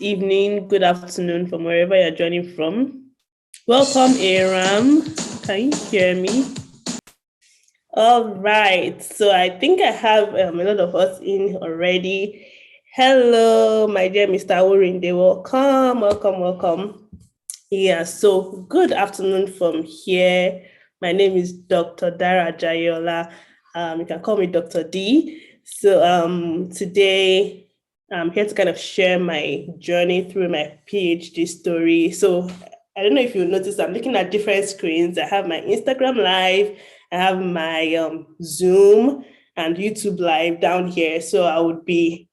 evening, good afternoon from wherever you're joining from. Welcome, Aram. Can you hear me? All right. So I think I have a lot of us in already. Hello, my dear Mr. Orinde. Welcome. Yeah, so good afternoon from here. My name is Dr. Dara Jayola. You can call me Dr. D. So today I'm here to kind of share my journey through my PhD story. So I don't know if you noticed, I'm looking at different screens. I have my Instagram Live, I have my Zoom and YouTube Live down here. So I would be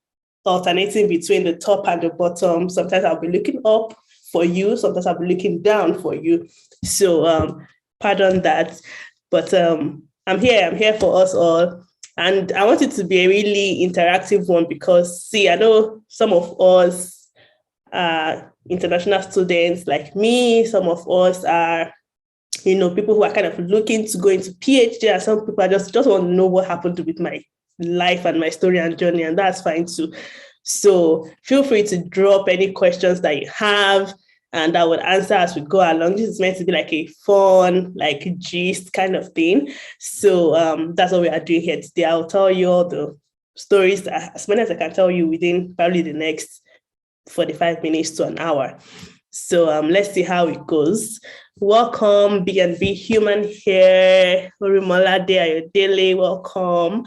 alternating between the top and the bottom. Sometimes I'll be looking up for you, sometimes I'll be looking down for you. So pardon that. But I'm here for us all. And I want it to be a really interactive one because, see, I know some of us are international students like me. Some of us are, people who are kind of looking to go into PhD, and some people are just want to know what happened with my life and my story and journey, and that's fine too. So feel free to drop any questions that you have, and I would answer as we go along. This is meant to be like a fun, like gist kind of thing. So that's what we are doing here today. I'll tell you all the stories, as many as I can tell you within probably the next 45 minutes to an hour. So let's see how it goes. Welcome, B&B Human here. Orimola Ayodele, welcome.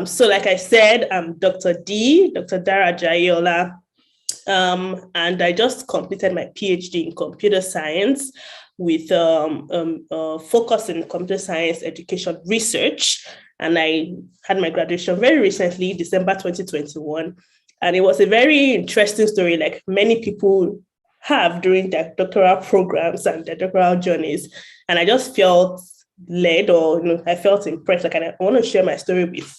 So like I said, I'm Dr. D, Dr. Dara Jaiyeola. And I just completed my PhD in computer science with focus in computer science education research. And I had my graduation very recently, December 2021. And it was a very interesting story, like many people have during their doctoral programs and their doctoral journeys. And I just felt led, or I felt impressed. Like I want to share my story with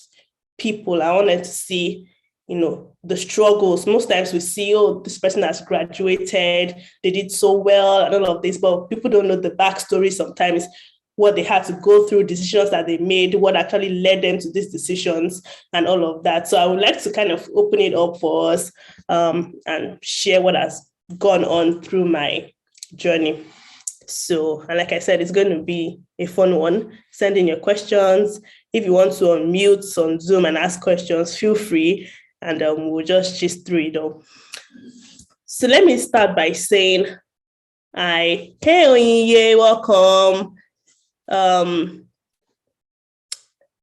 people. I wanted to see the struggles. Most times we see, this person has graduated, they did so well and all of this, but people don't know the backstory sometimes, what they had to go through, decisions that they made, what actually led them to these decisions and all of that. So I would like to kind of open it up for us and share what has gone on through my journey. So, and like I said, it's going to be a fun one. Send in your questions. If you want to unmute on Zoom and ask questions, feel free. And we'll just gist through it all. So let me start by saying, hey Onyinye, welcome.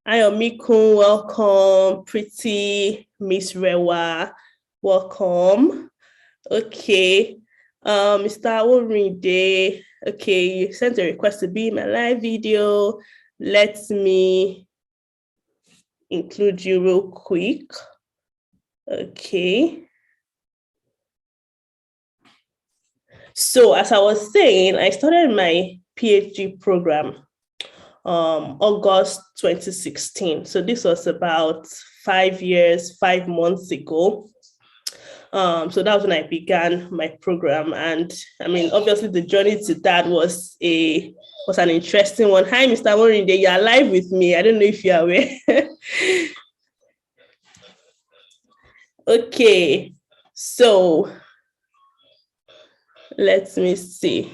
Ayomikun, welcome. Pretty Miss Rewa, welcome. Okay. Mr. Orinde, okay, you sent a request to be in my live video. Let me include you real quick. Okay. So as I was saying, I started my PhD program August 2016. So this was about 5 months ago. So that was when I began my program. And I mean, obviously the journey to that was an interesting one. Hi, Mr. Orinde, you're live with me. I don't know if you're aware. Okay, so let me see.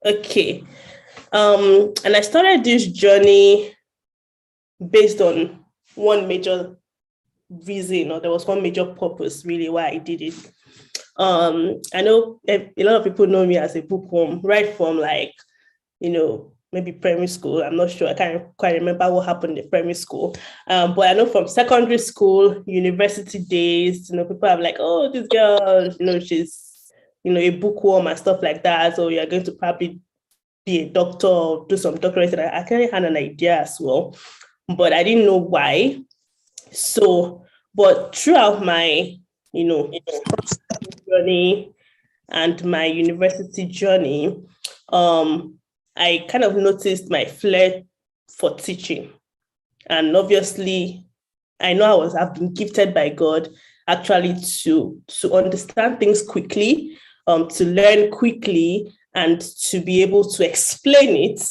Okay, and I started this journey based on one major reason, or there was one major purpose really why I did it. I know a lot of people know me as a bookworm, right from maybe primary school. I'm not sure. I can't quite remember what happened in primary school. But I know from secondary school, university days, people are like, oh, this girl, she's, a bookworm and stuff like that. So you're going to probably be a doctor or do some doctorate. And I kind of had an idea as well, but I didn't know why. So, but throughout my, journey and my university journey, I kind of noticed my flair for teaching. And obviously, I know I've been gifted by God actually to understand things quickly, to learn quickly, and to be able to explain it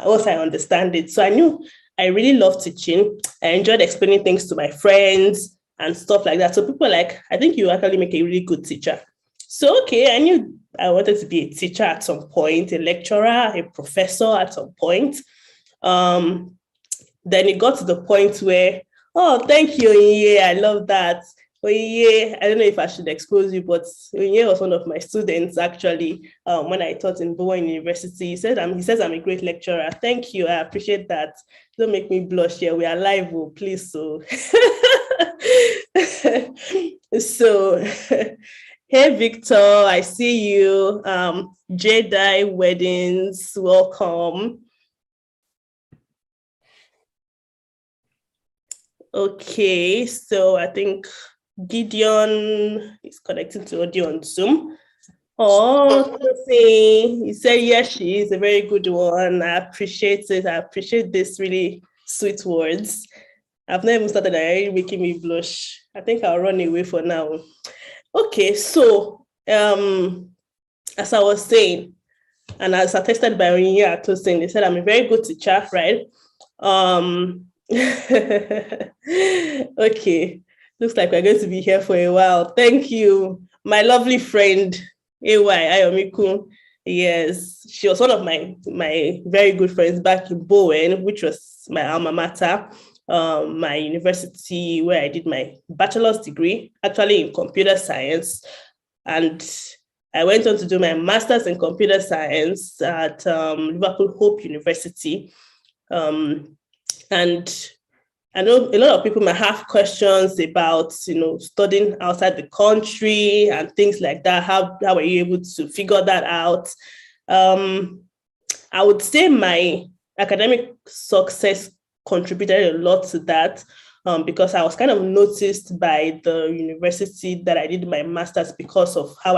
once I understand it. So I knew I really love teaching. I enjoyed explaining things to my friends, and stuff like that. So people are like, I think you actually make a really good teacher. So, okay, I knew I wanted to be a teacher at some point, a lecturer, a professor at some point. Then it got to the point where, oh, thank you, Onye, I love that. Onye, I don't know if I should expose you, but Onye was one of my students actually when I taught in Bowen University. He says I'm a great lecturer. Thank you, I appreciate that. Don't make me blush here. We are live, oh, please. So, so hey, Victor, I see you. Jedi Weddings, welcome. Okay, so I think Gideon is connecting to audio on Zoom. Oh, he said, yes, she is a very good one. I appreciate it. I appreciate this really sweet words. I've never even started already making me blush. I think I'll run away for now. Okay, so as I was saying, and as attested by Onyinye Atosin, they said I'm a very good teacher, right? Okay, looks like we're going to be here for a while. Thank you, my lovely friend, AY Ayomiku. Yes, she was one of my very good friends back in Bowen, which was my alma mater, my university where I did my bachelor's degree, actually in computer science. And I went on to do my master's in computer science at Liverpool Hope University. And I know a lot of people might have questions about, studying outside the country and things like that. How were you able to figure that out? I would say my academic success contributed a lot to that because I was kind of noticed by the university that I did my master's because of how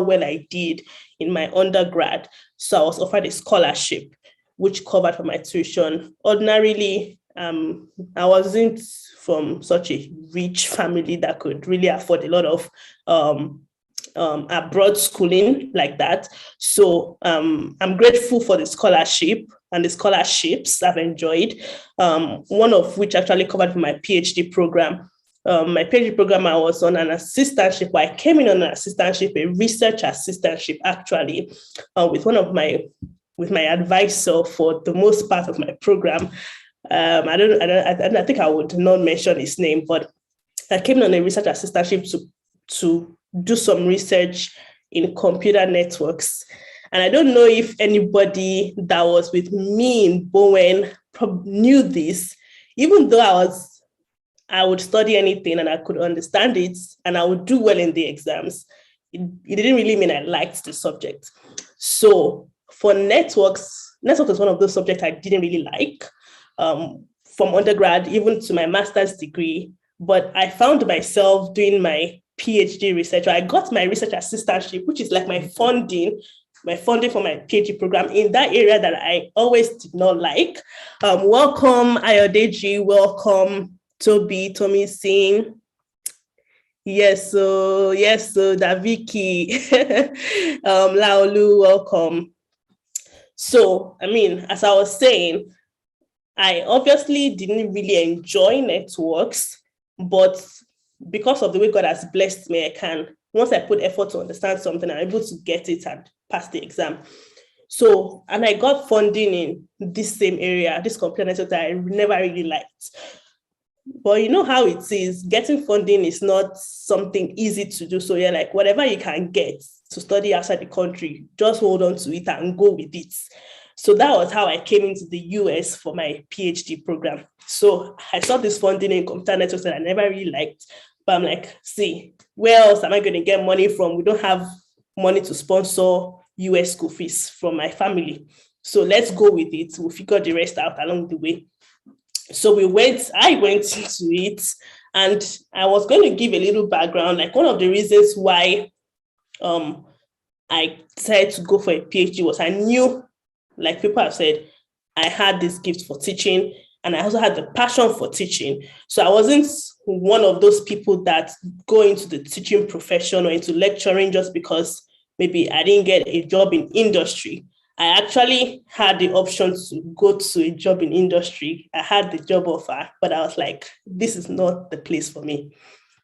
well I did in my undergrad. So I was offered a scholarship, which covered for my tuition. Ordinarily, I wasn't from such a rich family that could really afford a lot of abroad schooling like that. So I'm grateful for the scholarship and the scholarships I've enjoyed, one of which actually covered for my PhD program. My PhD program, I was on an assistantship. I came in on an assistantship, a research assistantship, actually, with my advisor for the most part of my program. I think I would not mention his name, but I came on a research assistantship to do some research in computer networks. And I don't know if anybody that was with me in Bowen knew this, even though I would study anything and I could understand it and I would do well in the exams. It didn't really mean I liked the subject. So for networks is one of those subjects I didn't really like from undergrad, even to my master's degree. But I found myself doing my PhD research. I got my research assistantship, which is like my funding for my PhD program in that area that I always did not like. Welcome, Ayodeji. Welcome, Tommy Singh. Yes, so Daviki, Laolu, welcome. So, as I was saying, I obviously didn't really enjoy networks, but because of the way God has blessed me, once I put effort to understand something, I'm able to get it and pass the exam. So, and I got funding in this same area, this computer network that I never really liked. But you know how it is, getting funding is not something easy to do. So you're like, whatever you can get to study outside the country, just hold on to it and go with it. So that was how I came into the US for my PhD program. So I saw this funding in computer networks that I never really liked. But I'm like, see, where else am I going to get money from? We don't have money to sponsor US school fees from my family. So let's go with it. We'll figure the rest out along the way. So I went into it, and I was going to give a little background. Like, one of the reasons why I decided to go for a PhD was I knew, like people have said, I had this gift for teaching, and I also had the passion for teaching. So I wasn't one of those people that go into the teaching profession or into lecturing just because maybe I didn't get a job in industry. I actually had the option to go to a job in industry. I had the job offer, but I was like, this is not the place for me.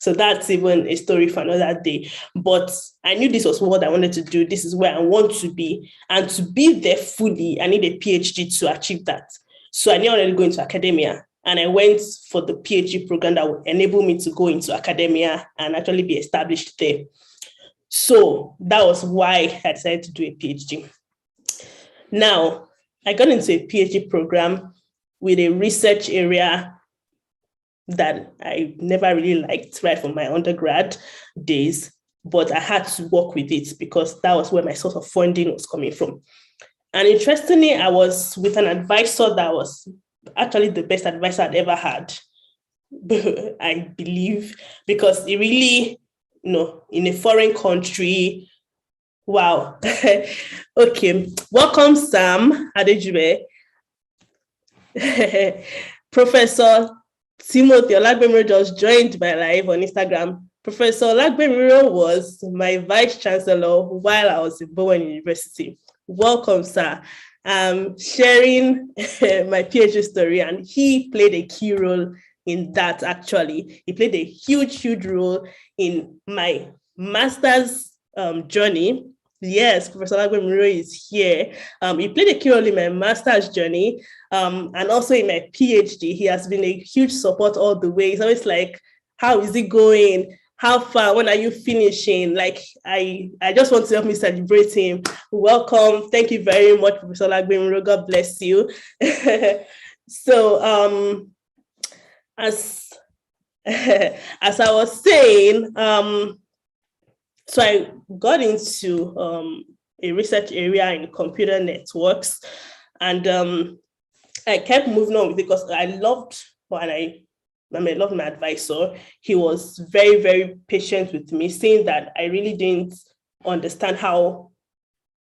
So that's even a story for another day. But I knew this was what I wanted to do. This is where I want to be. And to be there fully, I need a PhD to achieve that. So I knew I wanted to go into academia. And I went for the PhD program that would enable me to go into academia and actually be established there. So that was why I decided to do a PhD. Now, I got into a PhD program with a research area that I never really liked right from my undergrad days, but I had to work with it because that was where my source of funding was coming from. And interestingly, I was with an advisor that was actually the best advisor I'd ever had, I believe, because it really, in a foreign country, wow. Okay, welcome, Sam Adejube. Professor Timothy Olagbemiro just joined my live on Instagram. Professor Olagbemiro was my vice chancellor while I was in Bowen University. Welcome, sir. Sharing my PhD story, and he played a key role in that, actually. He played a huge role in my master's journey. Yes, Professor Olagbemiro is here. He played a key role in my master's journey, and also in my PhD. He has been a huge support all the way. He's always like, how is it going? How far? When are you finishing? Like, I just want to help me celebrate him. Welcome. Thank you very much, Professor Olagbemiro. God bless you. So, as I was saying, so I got into a research area in computer networks, and I kept moving on with it because I loved my advisor. He was very, very patient with me, saying that I really didn't understand how,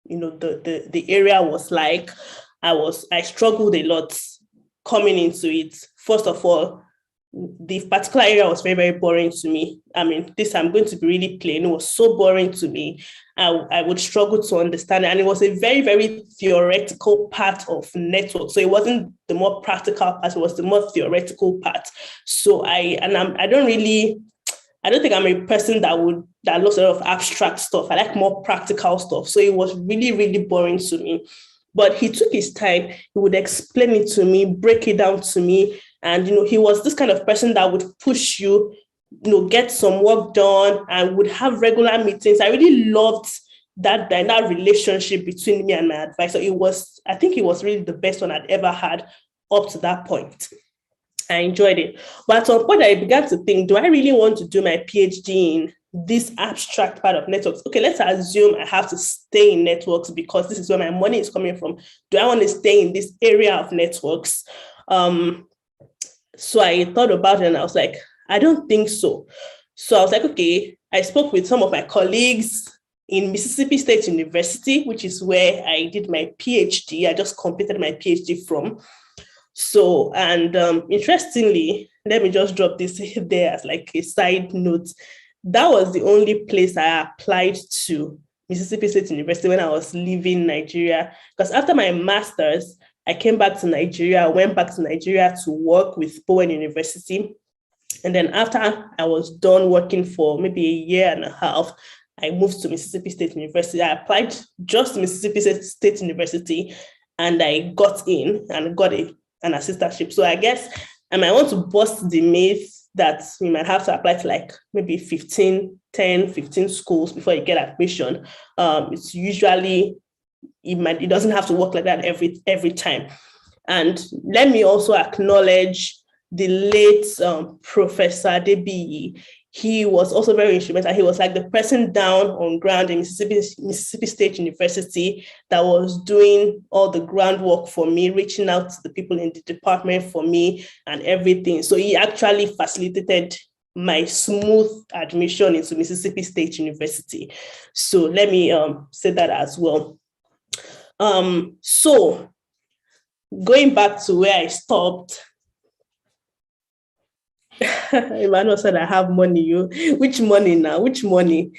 the area was like. I struggled a lot coming into it. First of all, the particular area was very, very boring to me. I'm going to be really plain. It was so boring to me. I would struggle to understand it. And it was a very, very theoretical part of network. So it wasn't the more practical part, it was the more theoretical part. So I don't think I'm a person that loves a lot of abstract stuff. I like more practical stuff. So it was really, really boring to me. But he took his time. He would explain it to me, break it down to me. And, he was this kind of person that would push you, get some work done, and would have regular meetings. I really loved that relationship between me and my advisor. I think it was really the best one I'd ever had up to that point. I enjoyed it. But at some point, I began to think, do I really want to do my PhD in this abstract part of networks? Okay, let's assume I have to stay in networks because this is where my money is coming from. Do I want to stay in this area of networks? So I thought about it and I was like, I don't think so. So I was like, okay, I spoke with some of my colleagues in Mississippi State University, which is where I did my PhD. I just completed my PhD from. So, and interestingly, let me just drop this there as like a side note. That was the only place I applied to, Mississippi State University, when I was leaving Nigeria. Because after my master's, I came back to Nigeria. I went back to Nigeria to work with Bowen University. And then after I was done working for maybe a year and a half, I moved to Mississippi State University. I applied just to Mississippi State University, and I got in and got an assistantship. So I guess I might want to bust the myth that you might have to apply to like maybe 15 schools before you get admission. It's usually, it doesn't have to work like that every time. And let me also acknowledge the late Professor Adebiyi. He was also very instrumental. He was like the person down on ground in Mississippi State University that was doing all the groundwork for me, reaching out to the people in the department for me and everything. So he actually facilitated my smooth admission into Mississippi State University. So let me say that as well. So going back to where I stopped, Emmanuel said, I have money. Which money now? Which money?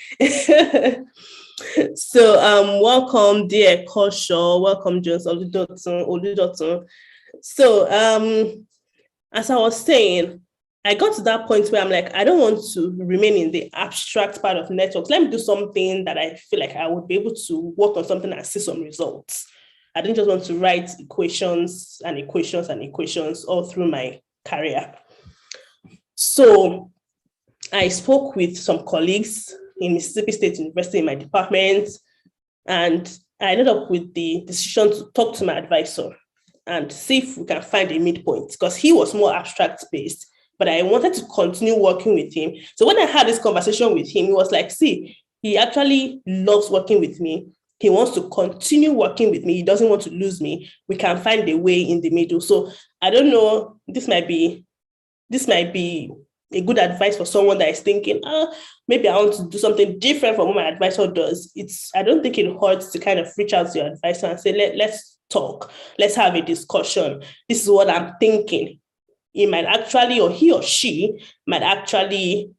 So welcome, dear Kosho. Welcome, Jones Oludotun. So as I was saying, I got to that point where I'm like, I don't want to remain in the abstract part of networks. Let me do something that I feel like I would be able to work on something and see some results. I didn't just want to write equations and equations and equations all through my career. So I spoke with some colleagues in Mississippi State University in my department, and I ended up with the decision to talk to my advisor and see if we can find a midpoint, because he was more abstract based, but I wanted to continue working with him. So when I had this conversation with him, he was like, see, he actually loves working with me. He wants to continue working with me. He doesn't want to lose me. We can find a way in the middle. So I don't know, this might be a good advice for someone that is thinking, maybe I want to do something different from what my advisor does. I don't think it hurts to kind of reach out to your advisor and say, let's talk, let's have a discussion. This is what I'm thinking. He might actually, or he or she might actually,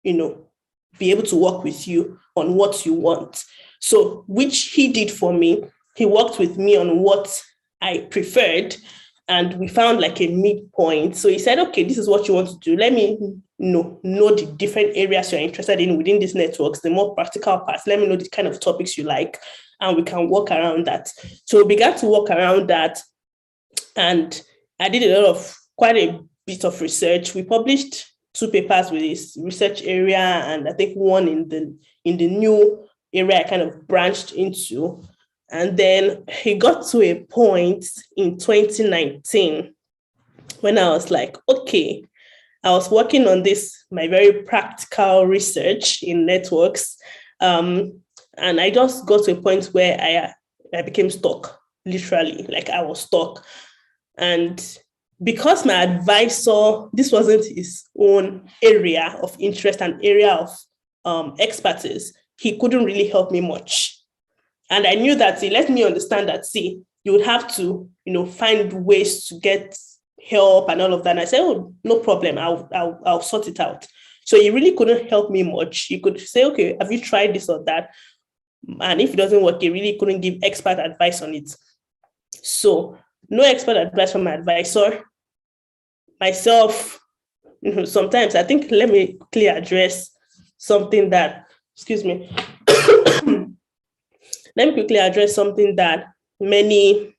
be able to work with you on what you want. So, which he did for me. He worked with me on what I preferred, and we found like a midpoint. So he said, okay, this is what you want to do. Let me know the different areas you're interested in within these networks, the more practical parts. Let me know the kind of topics you like, and we can work around that. So we began to work around that, and I did quite a bit of research. We published 2 papers with this research area, and I think one in the new area I kind of branched into. And then he got to a point in 2019 when I was like, okay, I was working on my very practical research in networks. And I just got to a point where I became stuck, literally, like I was stuck. And because my advisor, this wasn't his own area of interest and area of expertise, he couldn't really help me much. And I knew that he let me understand that, see, you would have to, find ways to get help and all of that. And I said, oh, no problem. I'll sort it out. So he really couldn't help me much. He could say, okay, have you tried this or that? And if it doesn't work, he really couldn't give expert advice on it. So no expert advice from my advisor. Myself, sometimes I think, let me quickly address something that, let me quickly address something that many,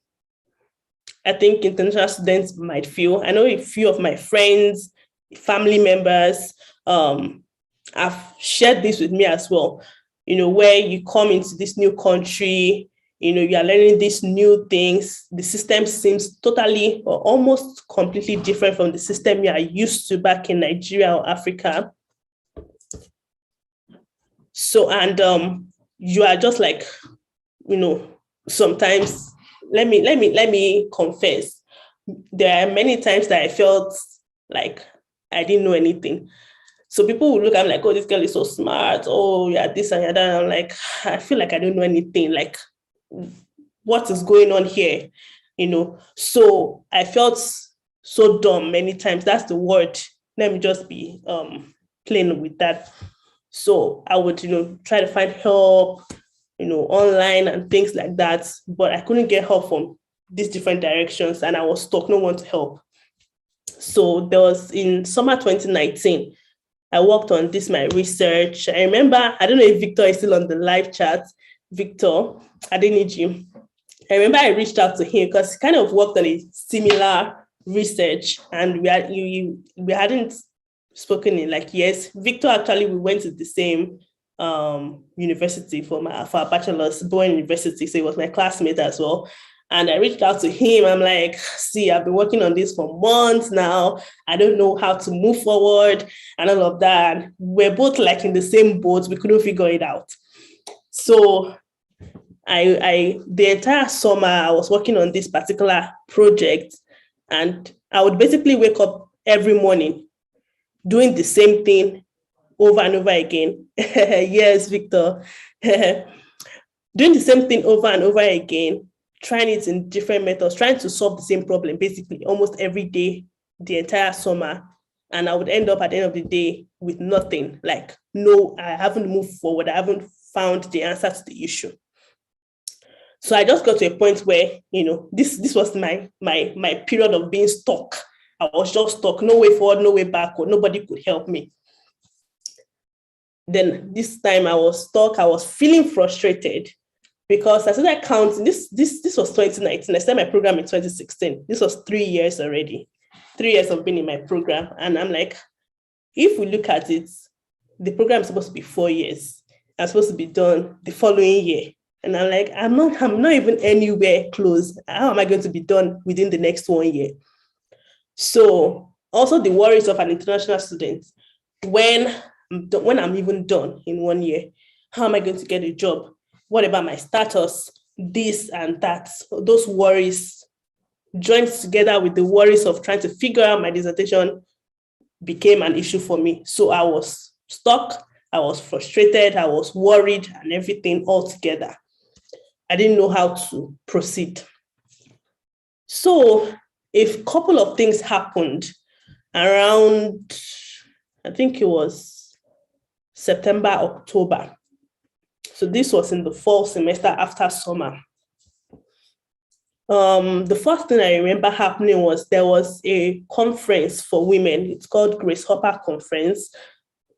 I think, international students might feel. I know a few of my friends, family members have shared this with me as well. Where you come into this new country, you are learning these new things. The system seems totally or almost completely different from the system you are used to back in Nigeria or Africa. So, and you are just like, sometimes, let me confess, there are many times that I felt like I didn't know anything. So people would look at me like, oh, this girl is so smart. Oh, yeah, this and that. And I'm like, I feel like I don't know anything. Like, what is going on here? So I felt so dumb many times. That's the word. Let me just be plain with that. So I would, try to find help, online and things like that. But I couldn't get help from these different directions, and I was stuck, no one to help. So there was in summer 2019, I worked on my research. I remember, I don't know if Victor is still on the live chat. Victor, I didn't need you. I remember I reached out to him because he kind of worked on a similar research, and we hadn't spoken in like years. Victor, actually, we went to the same university for our bachelor's, Bowen University, so he was my classmate as well. And I reached out to him. I'm like, see, I've been working on this for months now. I don't know how to move forward and all of that. We're both like in the same boat. We couldn't figure it out. So the entire summer, I was working on this particular project, and I would basically wake up every morning doing the same thing over and over again. Yes, Victor. Doing the same thing over and over again, trying it in different methods, trying to solve the same problem basically almost every day, the entire summer. And I would end up at the end of the day with nothing. Like, no, I haven't moved forward. I haven't found the answer to the issue. So I just got to a point where, this was my period of being stuck. I was just stuck, no way forward, no way backward. Nobody could help me. Then this time I was stuck. I was feeling frustrated because as I counting, this was 2019. I started my program in 2016. This was 3 years already. 3 years of being in my program. And I'm like, if we look at it, the program is supposed to be 4 years. I'm supposed to be done the following year. And I'm like, I'm not even anywhere close. How am I going to be done within the next 1 year? So also the worries of an international student, when I'm even done in 1 year, how am I going to get a job? What about my status? This and that. Those worries joined together with the worries of trying to figure out my dissertation became an issue for me. So I was stuck, I was frustrated, I was worried, and everything all together. I didn't know how to proceed. So a couple of things happened around, I think it was September, October. So this was in the fall semester after summer. The first thing I remember happening was there was a conference for women. It's called Grace Hopper Conference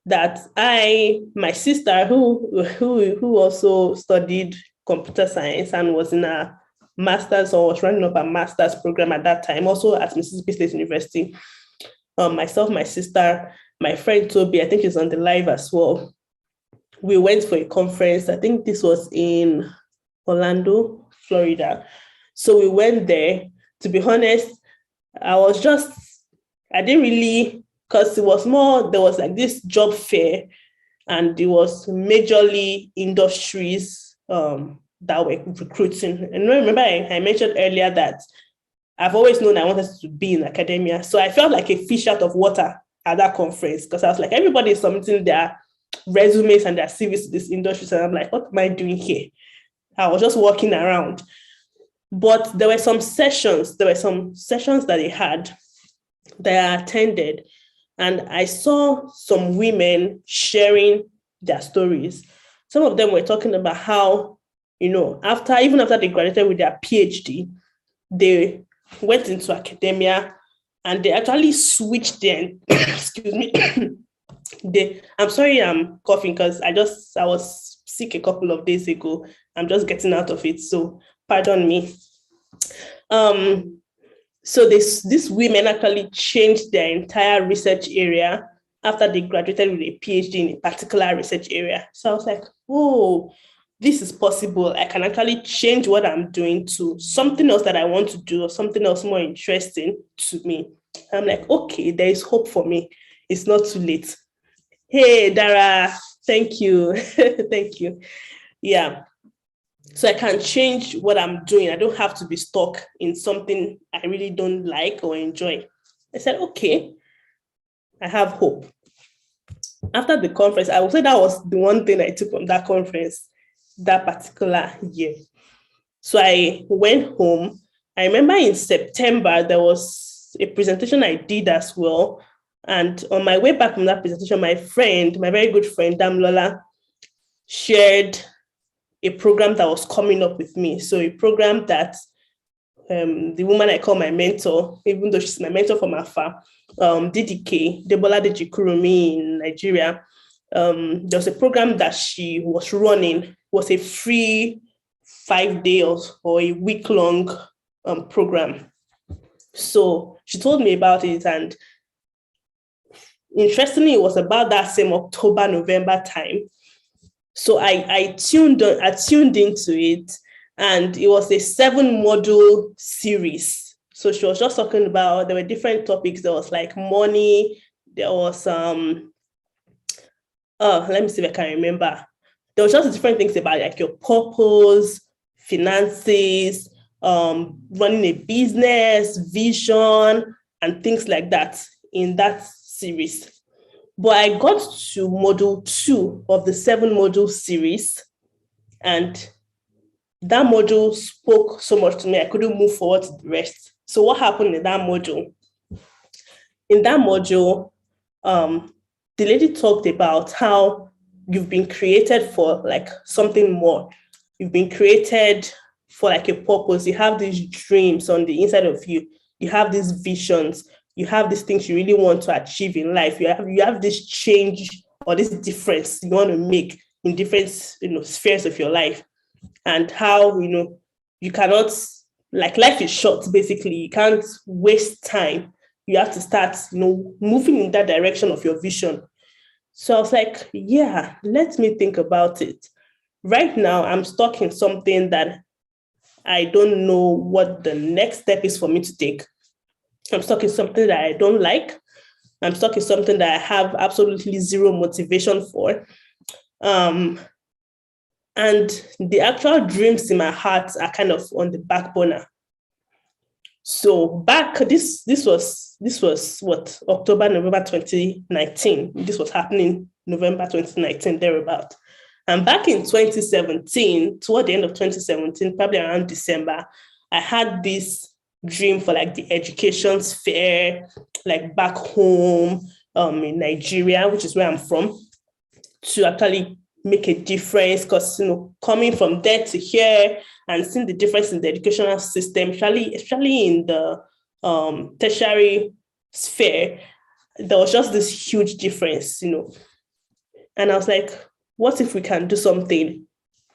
that my sister who also studied computer science and was in a master's or was running up a master's program at that time, also at Mississippi State University. Myself, my sister, my friend Toby, I think she's on the live as well. We went for a conference. I think this was in Orlando, Florida. So we went there. To be honest, I didn't really, because it was more, there was like this job fair and it was majorly industries that were recruiting. And remember, I mentioned earlier that I've always known I wanted to be in academia. So I felt like a fish out of water at that conference because I was like, everybody is submitting their resumes and their CVs to this industry. And I'm like, what am I doing here? I was just walking around. But there were some sessions that they had that I attended. And I saw some women sharing their stories. Some of them were talking about how, even after they graduated with their PhD, they went into academia and they actually switched their, excuse me, I'm sorry I'm coughing because I was sick a couple of days ago. I'm just getting out of it, so pardon me. So these women actually changed their entire research area after they graduated with a PhD in a particular research area. So I was like, oh, this is possible. I can actually change what I'm doing to something else that I want to do or something else more interesting to me. I'm like, okay, there is hope for me. It's not too late. Hey, Dara, thank you. Thank you. Yeah. So I can change what I'm doing. I don't have to be stuck in something I really don't like or enjoy. I said, okay, I have hope. After the conference, I would say that was the one thing I took from that conference that particular year. So I went home. I remember in September, there was a presentation I did as well. And on my way back from that presentation, my very good friend, Damlola, shared a program that was coming up with me. So a program that the woman I call my mentor, even though she's my mentor from afar, DDK, Debola Dejikurumi in Nigeria, there was a program that she was running. It was a free 5 days or a week-long program. So she told me about it, and interestingly, it was about that same October, November time. So I tuned into it, and it was a 7-module series. So she was just talking about, there were different topics. There was like money. There was, let me see if I can remember. There was just different things about like your purpose, finances, running a business, vision, and things like that in that series. But I got to module 2 of the 7-module series, and that module spoke so much to me, I couldn't move forward to the rest. So what happened in that module? In that module, the lady talked about how you've been created for like something more. You've been created for like a purpose. You have these dreams on the inside of you. You have these visions. you have these things you really want to achieve in life. You have this change or this difference you want to make in different spheres of your life, and how you cannot, like, life is short. Basically, you can't waste time. You have to start moving in that direction of your vision. So I was like, yeah, let me think about it. Right now, I'm stuck in something that I don't know what the next step is for me to take. I'm stuck in something that I don't like. I'm stuck in something that I have absolutely zero motivation for. And the actual dreams in my heart are kind of on the back burner. So back, this was what, October, November 2019. This was happening November 2019, thereabout. And back in 2017, toward the end of 2017, probably around December, I had this dream for like the education sphere, like back home in Nigeria, which is where I'm from, to actually make a difference. Because coming from there to here and seeing the difference in the educational system, especially in the tertiary sphere, there was just this huge difference, And I was like, what if we can do something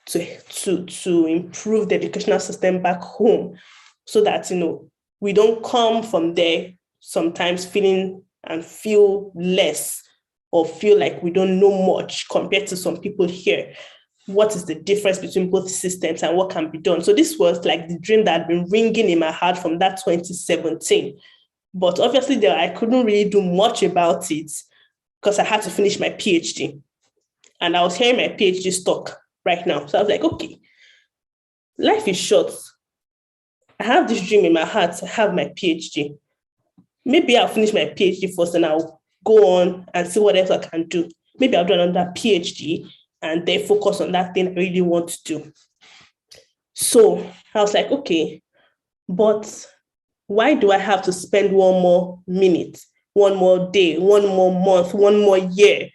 to improve the educational system back home, so that we don't come from there sometimes feel less, or feel like we don't know much compared to some people here. What is the difference between both systems and what can be done? So this was like the dream that had been ringing in my heart from that 2017. But obviously I couldn't really do much about it because I had to finish my PhD. And I was hearing my PhD stuck right now. So I was like, okay, life is short. I have this dream in my heart to have my PhD. Maybe I'll finish my PhD first and I'll go on and see what else I can do. Maybe I'll do another PhD and then focus on that thing I really want to do. So I was like, okay, but why do I have to spend one more minute, one more day, one more month, one more year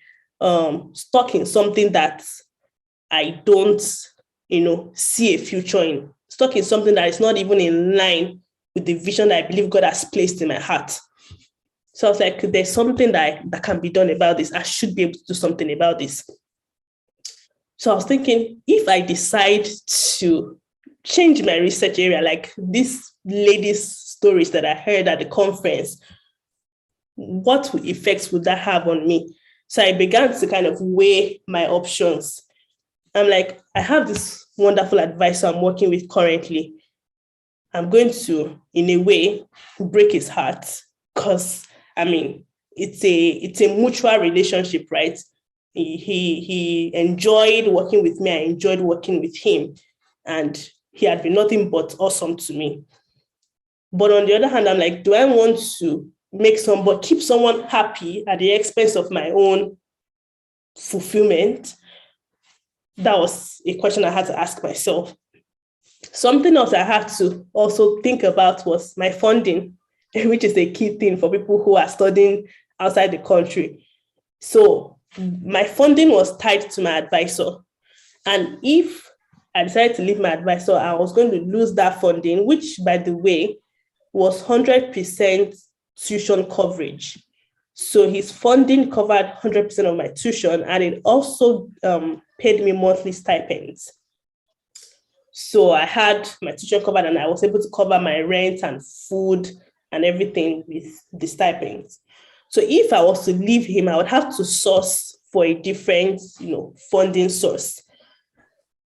stuck in something that I don't, see a future in, stuck in something that is not even in line with the vision that I believe God has placed in my heart? So I was like, there's something that can be done about this. I should be able to do something about this. So I was thinking, if I decide to change my research area, like this lady's stories that I heard at the conference, what effects would that have on me? So I began to kind of weigh my options. I'm like, I have this wonderful advisor I'm working with currently. I'm going to, in a way, break his heart, because it's a mutual relationship, right? He enjoyed working with me. I enjoyed working with him, and he had been nothing but awesome to me. But on the other hand, I'm like, do I want to keep someone happy at the expense of my own fulfillment? That was a question I had to ask myself. Something else I had to also think about was my funding, which is a key thing for people who are studying outside the country. So my funding was tied to my advisor. And if I decided to leave my advisor, I was going to lose that funding, which, by the way, was 100% tuition coverage. So his funding covered 100% of my tuition, and it also paid me monthly stipends. So I had my tuition covered, and I was able to cover my rent and food and everything with the stipends. So if I was to leave him, I would have to source for a different, funding source.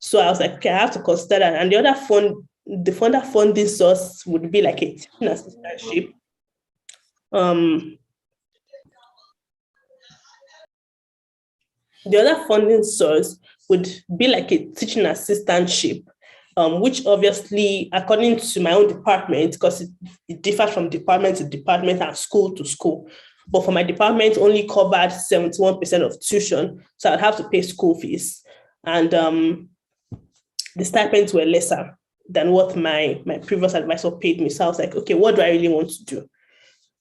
So I was like, okay, I have to consider that. And the other funding source would be like a teaching assistantship. The other funding source would be like a teaching assistantship, which obviously, according to my own department, because it differs from department to department and school to school. But for my department, only covered 71% of tuition. So I'd have to pay school fees. And the stipends were lesser than what my previous advisor paid me. So I was like, okay, what do I really want to do?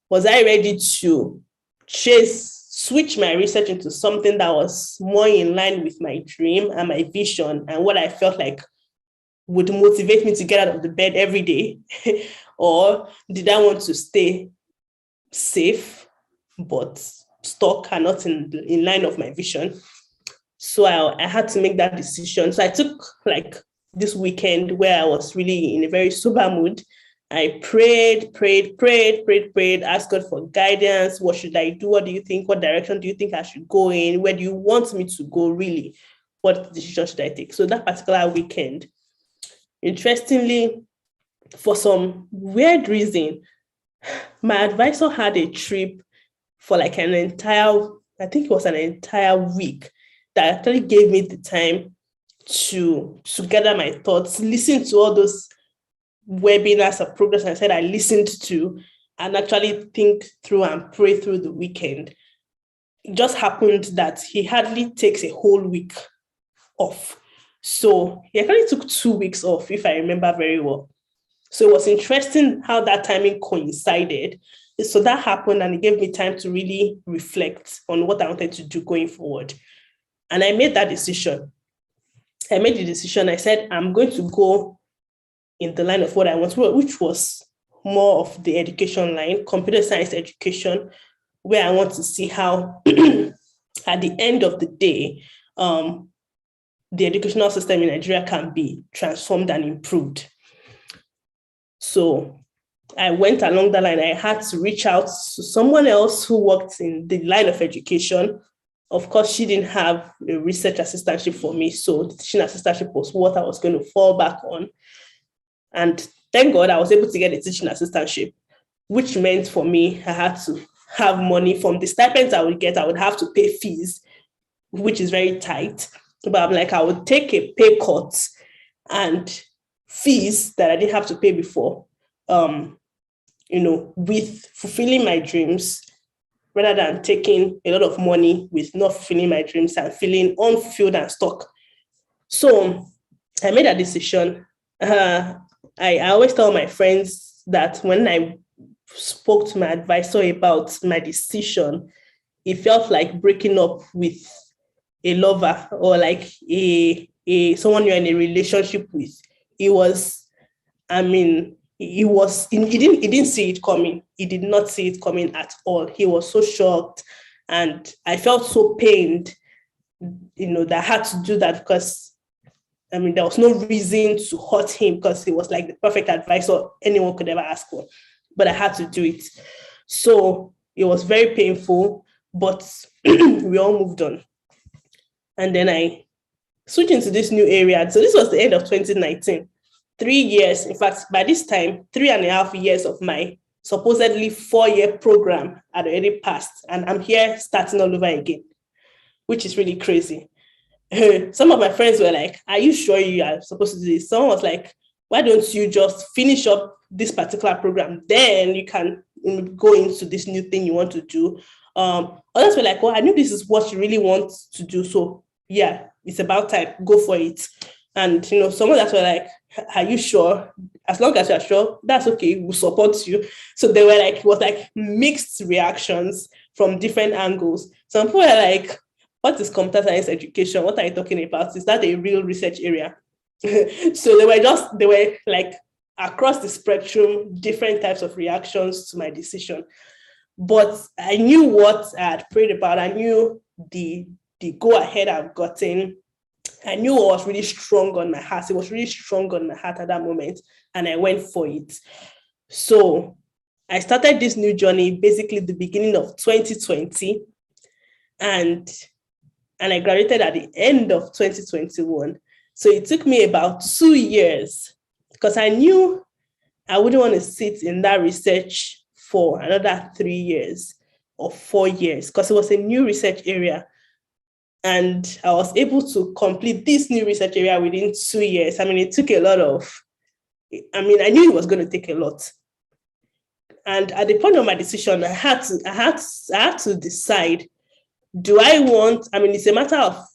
Was I ready to switch my research into something that was more in line with my dream and my vision and what I felt like would motivate me to get out of the bed every day? Or did I want to stay safe, but stuck and not in line of my vision. So I had to make that decision. So I took like this weekend where I was really in a very sober mood. I prayed, asked God for guidance. What should I do? What do you think? What direction do you think I should go in? Where do you want me to go, really? What decision should I take? So that particular weekend, interestingly, for some weird reason, my advisor had a trip for like an entire, I think it was an entire week, that actually gave me the time to gather my thoughts, listen to all those webinars of progress I said I listened to, and actually think through and pray through the weekend. It just happened that he hardly takes a whole week off. So he actually took 2 weeks off, if I remember very well. So it was interesting how that timing coincided. So that happened, and it gave me time to really reflect on what I wanted to do going forward. And I made that decision. I made the decision. I said, I'm going to go in the line of what I want, which was more of the education line, computer science education, where I want to see how, at the end of the day, the educational system in Nigeria can be transformed and improved. So I went along that line. I had to reach out to someone else who worked in the line of education. Of course, she didn't have a research assistantship for me, so the teaching assistantship was what I was going to fall back on. And thank God I was able to get a teaching assistantship, which meant for me, I had to have money from the stipends I would get. I would have to pay fees, which is very tight. But I'm like, I would take a pay cut and fees that I didn't have to pay before, with fulfilling my dreams, rather than taking a lot of money with not fulfilling my dreams and feeling unfulfilled and stuck. So I made a decision. I always tell my friends that when I spoke to my advisor about my decision, it felt like breaking up with a lover or like a someone you're in a relationship with. He didn't see it coming. He did not see it coming at all. He was so shocked, and I felt so pained, that I had to do that because, there was no reason to hurt him because he was like the perfect advisor anyone could ever ask for, but I had to do it. So it was very painful, but we all moved on. And then I switched into this new area. So this was the end of 2019. 3 years, in fact, by this time, 3.5 years of my supposedly 4-year program had already passed. And I'm here starting all over again, which is really crazy. Some of my friends were like, are you sure you are supposed to do this? Someone was like, why don't you just finish up this particular program? Then you can go into this new thing you want to do. Others were like, well, I knew this is what you really want to do. So yeah, it's about time, go for it. And, some others were like, are you sure? As long as you're sure, that's okay, we'll support you. So they were like, it was like mixed reactions from different angles. Some people were like, what is computer science education? What are you talking about? Is that a real research area? So they were like across the spectrum, different types of reactions to my decision. But I knew what I had prayed about. I knew the go ahead I've gotten. I knew it was really strong on my heart. It was really strong on my heart at that moment, and I went for it. So I started this new journey basically the beginning of 2020, and I graduated at the end of 2021. So it took me about 2 years because I knew I wouldn't want to sit in that research for another 3 years or 4 years because it was a new research area. And I was able to complete this new research area within 2 years. It took a lot of, I knew it was going to take a lot. And at the point of my decision, I had to decide, do I want, it's a matter of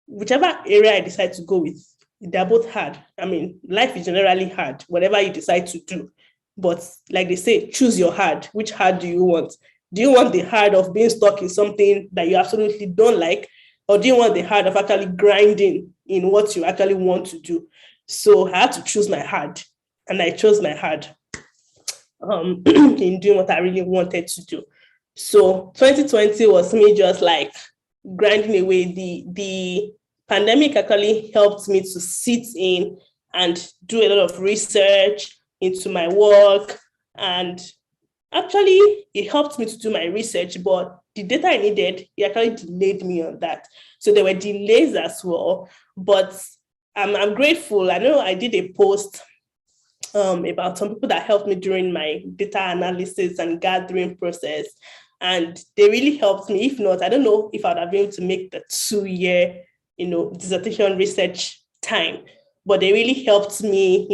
whichever area I decide to go with, they're both hard. Life is generally hard, whatever you decide to do. But like they say, choose your hard. Which hard do you want? Do you want the hard of being stuck in something that you absolutely don't like? Or do you want the hard of actually grinding in what you actually want to do? So I had to choose my hard, and I chose my hard in doing what I really wanted to do. So 2020 was me just like grinding away. The pandemic actually helped me to sit in and do a lot of research into my work. And actually, it helped me to do my research, but the data I needed, it actually delayed me on that. So there were delays as well. But I'm grateful. I know I did a post about some people that helped me during my data analysis and gathering process. And they really helped me. If not, I don't know if I'd have been able to make the 2-year, dissertation research time. But they really helped me,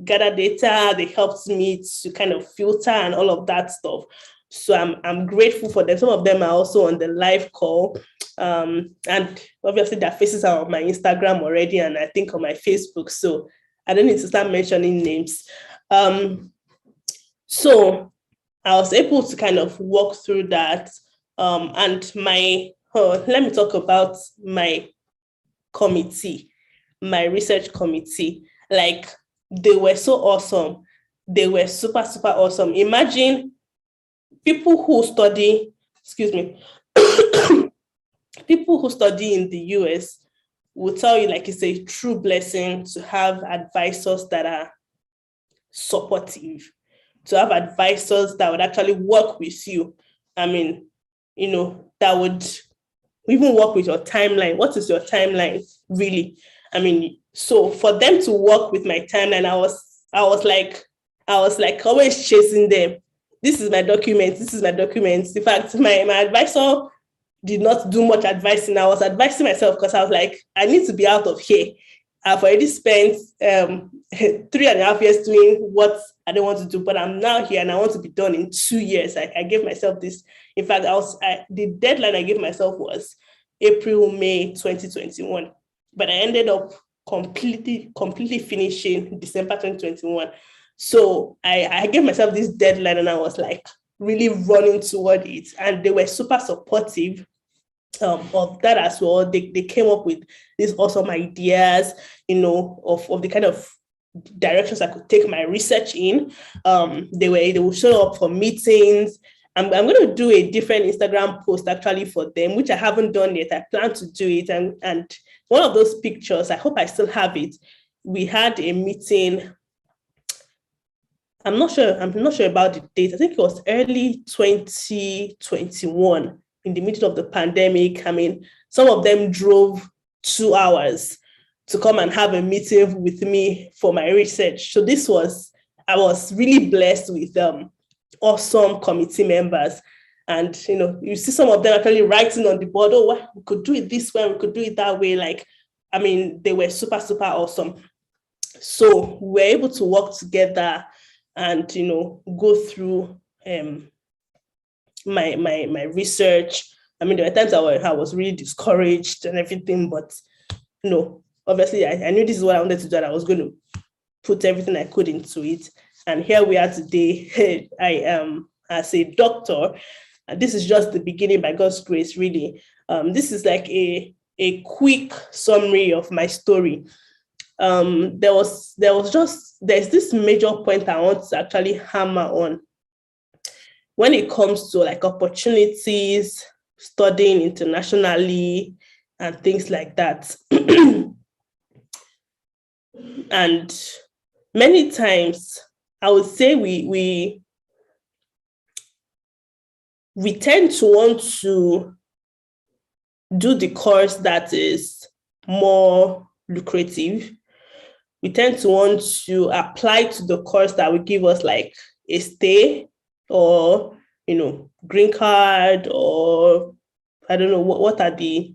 gather data. They helped me to kind of filter and all of that stuff. So I'm grateful for them. Some of them are also on the live call. And obviously their faces are on my Instagram already, and I think on my Facebook. So I don't need to start mentioning names. So I was able to kind of walk through that. And let me talk about my committee, my research committee. Like, they were so awesome. They were super, super awesome. Imagine people who study, people who study in the US will tell you, like, it's a true blessing to have advisors that are supportive, to have advisors that would actually work with you. I mean, that would even work with your timeline. What is your timeline, really? I mean, so for them to work with my timeline, I was like always chasing them. This is my document. This is my document. In fact, my advisor did not do much advising. I was advising myself because I was like, I need to be out of here. I've already spent 3.5 years doing what I don't want to do, but I'm now here and I want to be done in 2 years. I gave myself this. In fact, the deadline I gave myself was April, May 2021, but I ended up completely finishing December 2021. So I gave myself this deadline and I was like really running toward it. And they were super supportive of that as well. They came up with these awesome ideas, of the kind of directions I could take my research in. They will show up for meetings. I'm going to do a different Instagram post actually for them, which I haven't done yet. I plan to do it. And one of those pictures, I hope I still have it. We had a meeting. I'm not sure about the date. I think it was early 2021, in the middle of the pandemic. I mean, some of them drove 2 hours to come and have a meeting with me for my research. So I was really blessed with awesome committee members. And, you see some of them actually writing on the board, oh, well, we could do it this way, we could do it that way. Like, I mean, they were super, super awesome. So we were able to work together and, go through my research. I mean, there were times I was really discouraged and everything, but obviously I knew this is what I wanted to do, and I was going to put everything I could into it. And here we are today. I am as a doctor. This is just the beginning, by God's grace, really. This is like a quick summary of my story. There's this major point I want to actually hammer on when it comes to like opportunities, studying internationally, and things like that. And many times, I would say we tend to want to do the course that is more lucrative. We tend to want to apply to the course that will give us like a stay, or green card, or I don't know what are a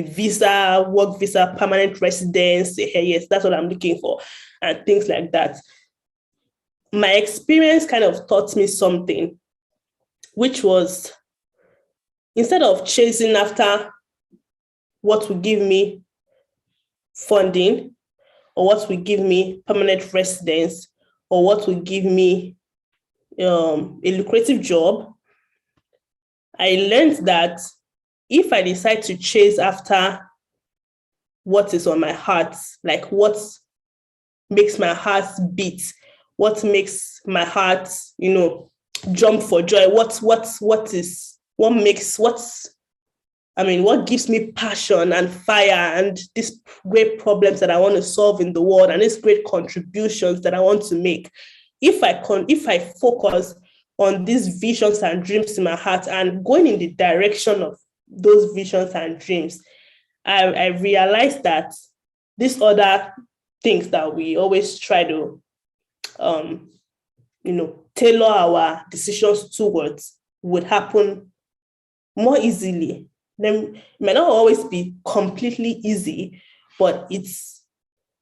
visa, work visa, permanent residence. Yes, that's what I'm looking for, and things like that. My experience kind of taught me something, which was, instead of chasing after what will give me funding, or what will give me permanent residence, or what will give me a lucrative job, I learned that if I decide to chase after what is on my heart, like what makes my heart beat, what makes my heart, jump for joy. What gives me passion and fire and these great problems that I want to solve in the world and these great contributions that I want to make. If I focus on these visions and dreams in my heart and going in the direction of those visions and dreams, I realized that these other things that we always try to tailor our decisions towards would happen more easily. Then it might not always be completely easy, but it's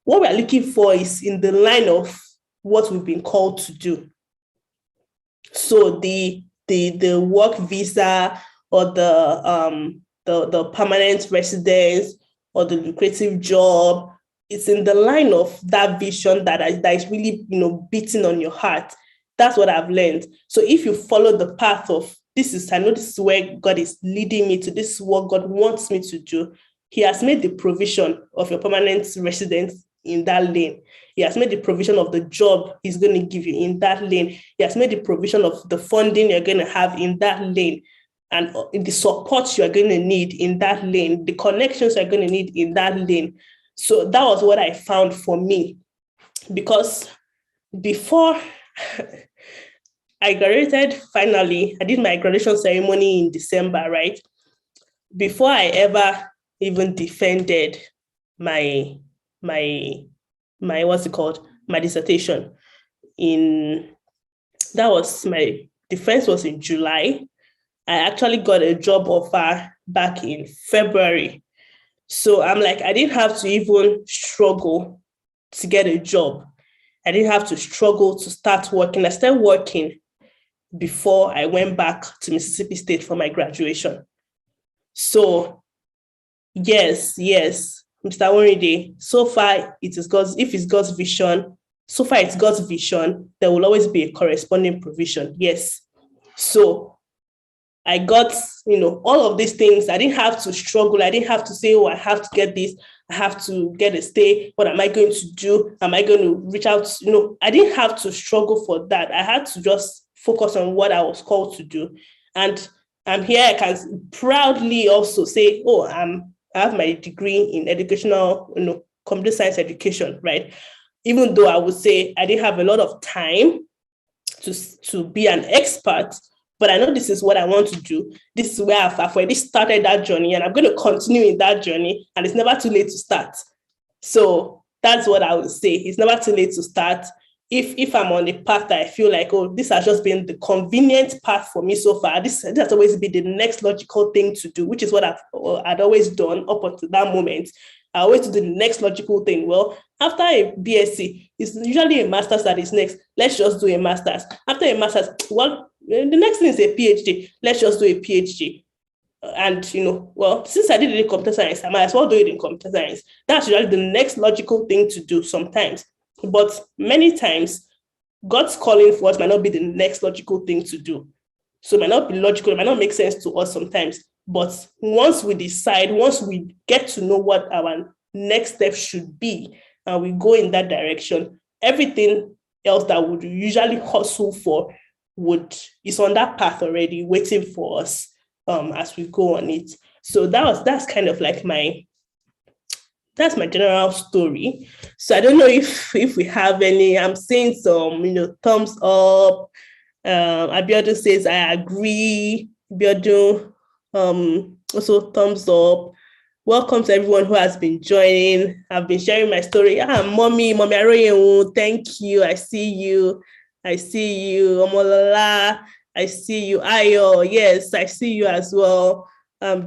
what we're looking for is in the line of what we've been called to do. So the work visa or the permanent residence or the lucrative job, it's in the line of that vision that is really beating on your heart. That's what I've learned. So if you follow the path of I know this is where God is leading me to, this is what God wants me to do. He has made the provision of your permanent residence in that lane. He has made the provision of the job he's going to give you in that lane. He has made the provision of the funding you're going to have in that lane, and the support you're going to need in that lane, the connections you're going to need in that lane. So that was what I found for me, because before I graduated, finally, I did my graduation ceremony in December, right? Before I ever even defended my what's it called? My dissertation. My defense was in July. I actually got a job offer back in February. So I'm like, I didn't have to even struggle to get a job. I didn't have to struggle to start working. I started working before I went back to Mississippi State for my graduation. So yes, Mr. Woride, so far it is God's, if it's God's vision, so far it's God's vision, there will always be a corresponding provision. Yes. So I got, all of these things. I didn't have to struggle. I didn't have to say, I have to get this. I have to get a stay. What am I going to do? Am I going to reach out? I didn't have to struggle for that. I had to just focus on what I was called to do. And I'm here. I can proudly also say, I have my degree in educational, computer science education, right? Even though I would say I didn't have a lot of time to be an expert, but I know this is what I want to do. This is where I've already started that journey, and I'm going to continue in that journey, and it's never too late to start. So that's what I would say. It's never too late to start. If I'm on a path that I feel like, this has just been the convenient path for me so far, this has always been the next logical thing to do, which is what I'd always done up until that moment. I always do the next logical thing. Well, after a BSc, it's usually a master's that is next. Let's just do a master's. After a master's, well, the next thing is a PhD. Let's just do a PhD. And, since I did it in computer science, I might as well do it in computer science. That's usually the next logical thing to do sometimes. But many times, God's calling for us might not be the next logical thing to do. So it might not be logical, it might not make sense to us sometimes. But once we decide, once we get to know what our next step should be, and we go in that direction, everything else that would usually hustle for is on that path already, waiting for us as we go on it. So that's kind of like that's my general story. So I don't know if we have any. I'm seeing some, thumbs up. Abiodun says I agree. Abiodun, also thumbs up. Welcome to everyone who has been joining. I've been sharing my story. Mommy Aroyewu, thank you. I see you. Omolola, I see you. Ayo, yes, I see you as well. Team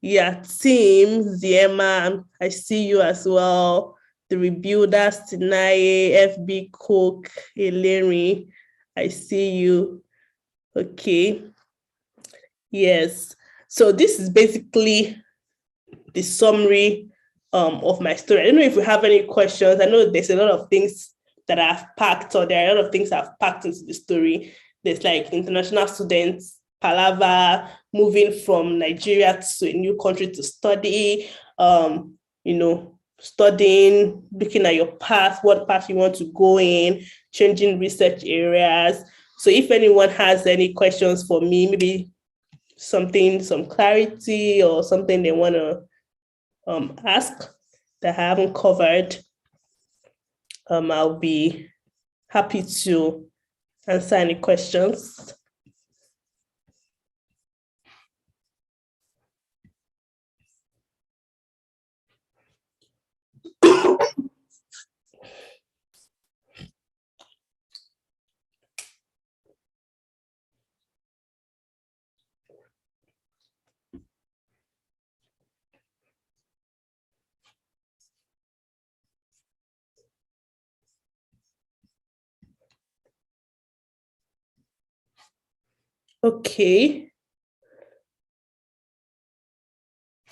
Ziema, I see you as well. The Rebuilders, Tinaye, FB Cook, Eleri, I see you. Okay. Yes. So this is basically the summary of my story. I don't know if you have any questions. I know there's a lot of things that I've packed, or there are a lot of things I've packed into the story. There's like international students, Palava, moving from Nigeria to a new country to study, studying, looking at your path, what path you want to go in, changing research areas. So if anyone has any questions for me, maybe some clarity or something they want to ask that I haven't covered, I'll be happy to answer any questions. Okay.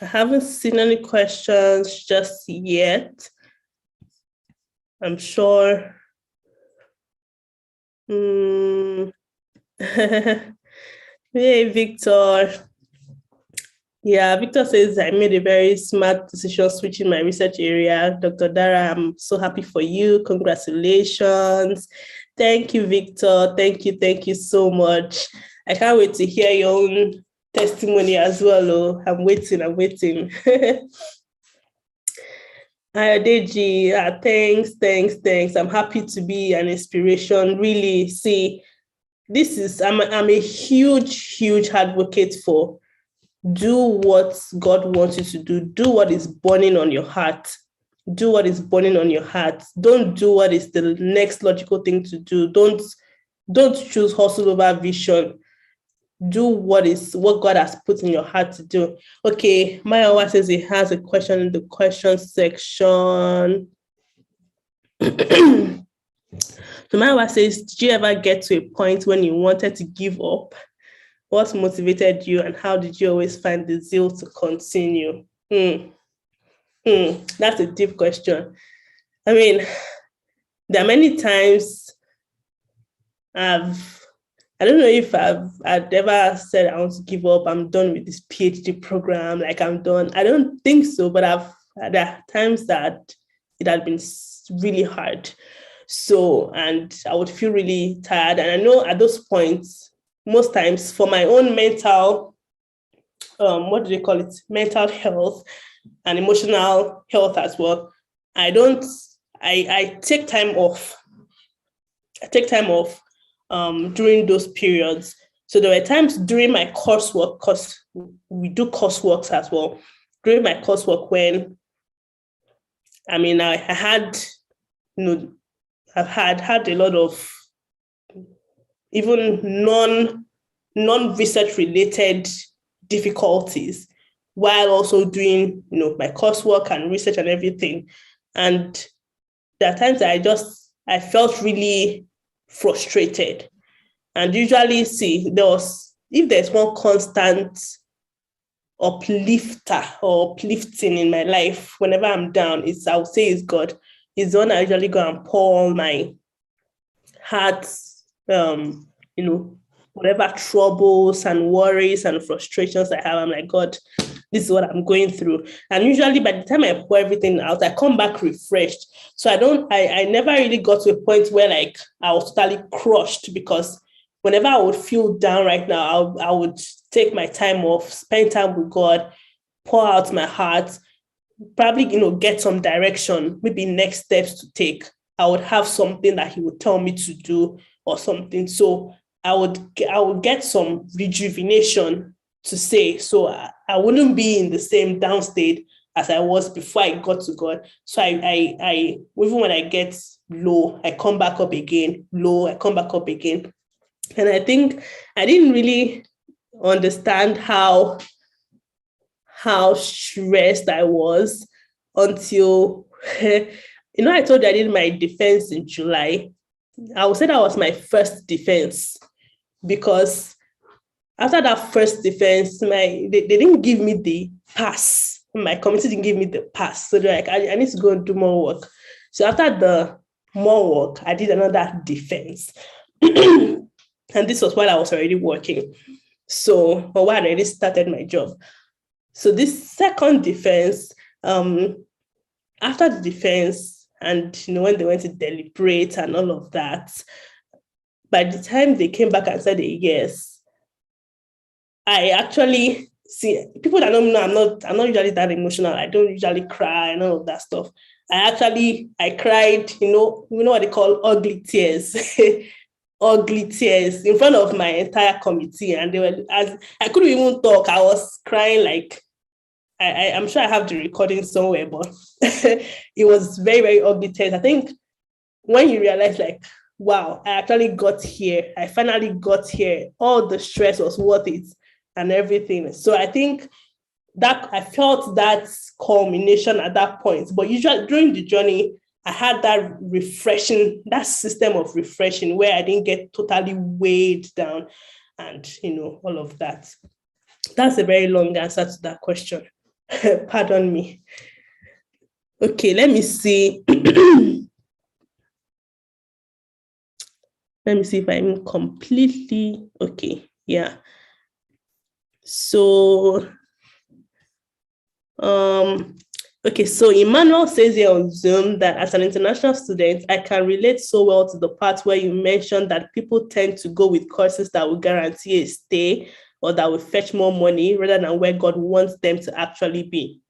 I haven't seen any questions just yet. I'm sure. Hey, Victor. Yeah, Victor says I made a very smart decision switching my research area. Dr. Dara, I'm so happy for you. Congratulations. Thank you, Victor. Thank you so much. I can't wait to hear your own testimony as well. Oh, I'm waiting. Adeji, thanks. I'm happy to be an inspiration. Really, see, I'm a huge advocate for do what God wants you to do. Do what is burning on your heart. Do what is burning on your heart. Don't do what is the next logical thing to do. Don't choose hustle over vision. Do what God has put in your heart to do. Okay, Maya says he has a question in the question section. So Maya says, did you ever get to a point when you wanted to give up? What motivated you and how did you always find the zeal to continue? That's a deep question. I mean, there are many times I don't know if I'd ever said I want to give up. I'm done with this PhD program. Like I'm done. I don't think so, but there are times that it had been really hard. So, and I would feel really tired. And I know at those points, most times for my own mental, what do they call it? Mental health and emotional health as well. I take time off. During those periods. So there were times during my coursework, because we do courseworks as well, during my coursework when, I had, I've had a lot of even non-research related difficulties while also doing, my coursework and research and everything. And there are times that I felt really frustrated. And usually, if there's one constant uplifter or uplifting in my life, whenever I'm down, I would say it's God. It's the one I usually go and pour all my heart, whatever troubles and worries and frustrations I have. I'm like, God, this is what I'm going through. And usually by the time I pour everything out, I come back refreshed. So I never really got to a point where like I was totally crushed, because whenever I would feel down right now, I would take my time off, spend time with God, pour out my heart, probably, get some direction, maybe next steps to take. I would have something that he would tell me to do or something. So I would get some rejuvenation to say, so I wouldn't be in the same down state as I was before I got to God. So I even when I get low, I come back up again, low, I come back up again. And I think I didn't really understand how stressed I was until, I told you I did my defense in July. I would say that was my first defense, because after that first defense, they didn't give me the pass. My committee didn't give me the pass. So they're like, I need to go and do more work. So after the more work, I did another defense. And this was while I was already working. So, or while I already started my job. So this second defense, after the defense, and when they went to deliberate and all of that, by the time they came back and said a yes, I actually see people that don't know I'm not usually that emotional. I don't usually cry and all of that stuff. I cried, you know what they call ugly tears. Ugly tears in front of my entire committee. And they were as I couldn't even talk. I was crying like I'm sure I have the recording somewhere, but it was very, very ugly tears. I think when you realize like, wow, I actually got here. I finally got here. All the stress was worth it and everything. So I think that I felt that culmination at that point. But usually during the journey, I had that system of refreshing where I didn't get totally weighed down and, all of that. That's a very long answer to that question. Pardon me. Okay, let me see. Let me see if I'm completely okay. Yeah. So, okay, so Emmanuel says here on Zoom that as an international student, I can relate so well to the part where you mentioned that people tend to go with courses that will guarantee a stay or that will fetch more money rather than where God wants them to actually be.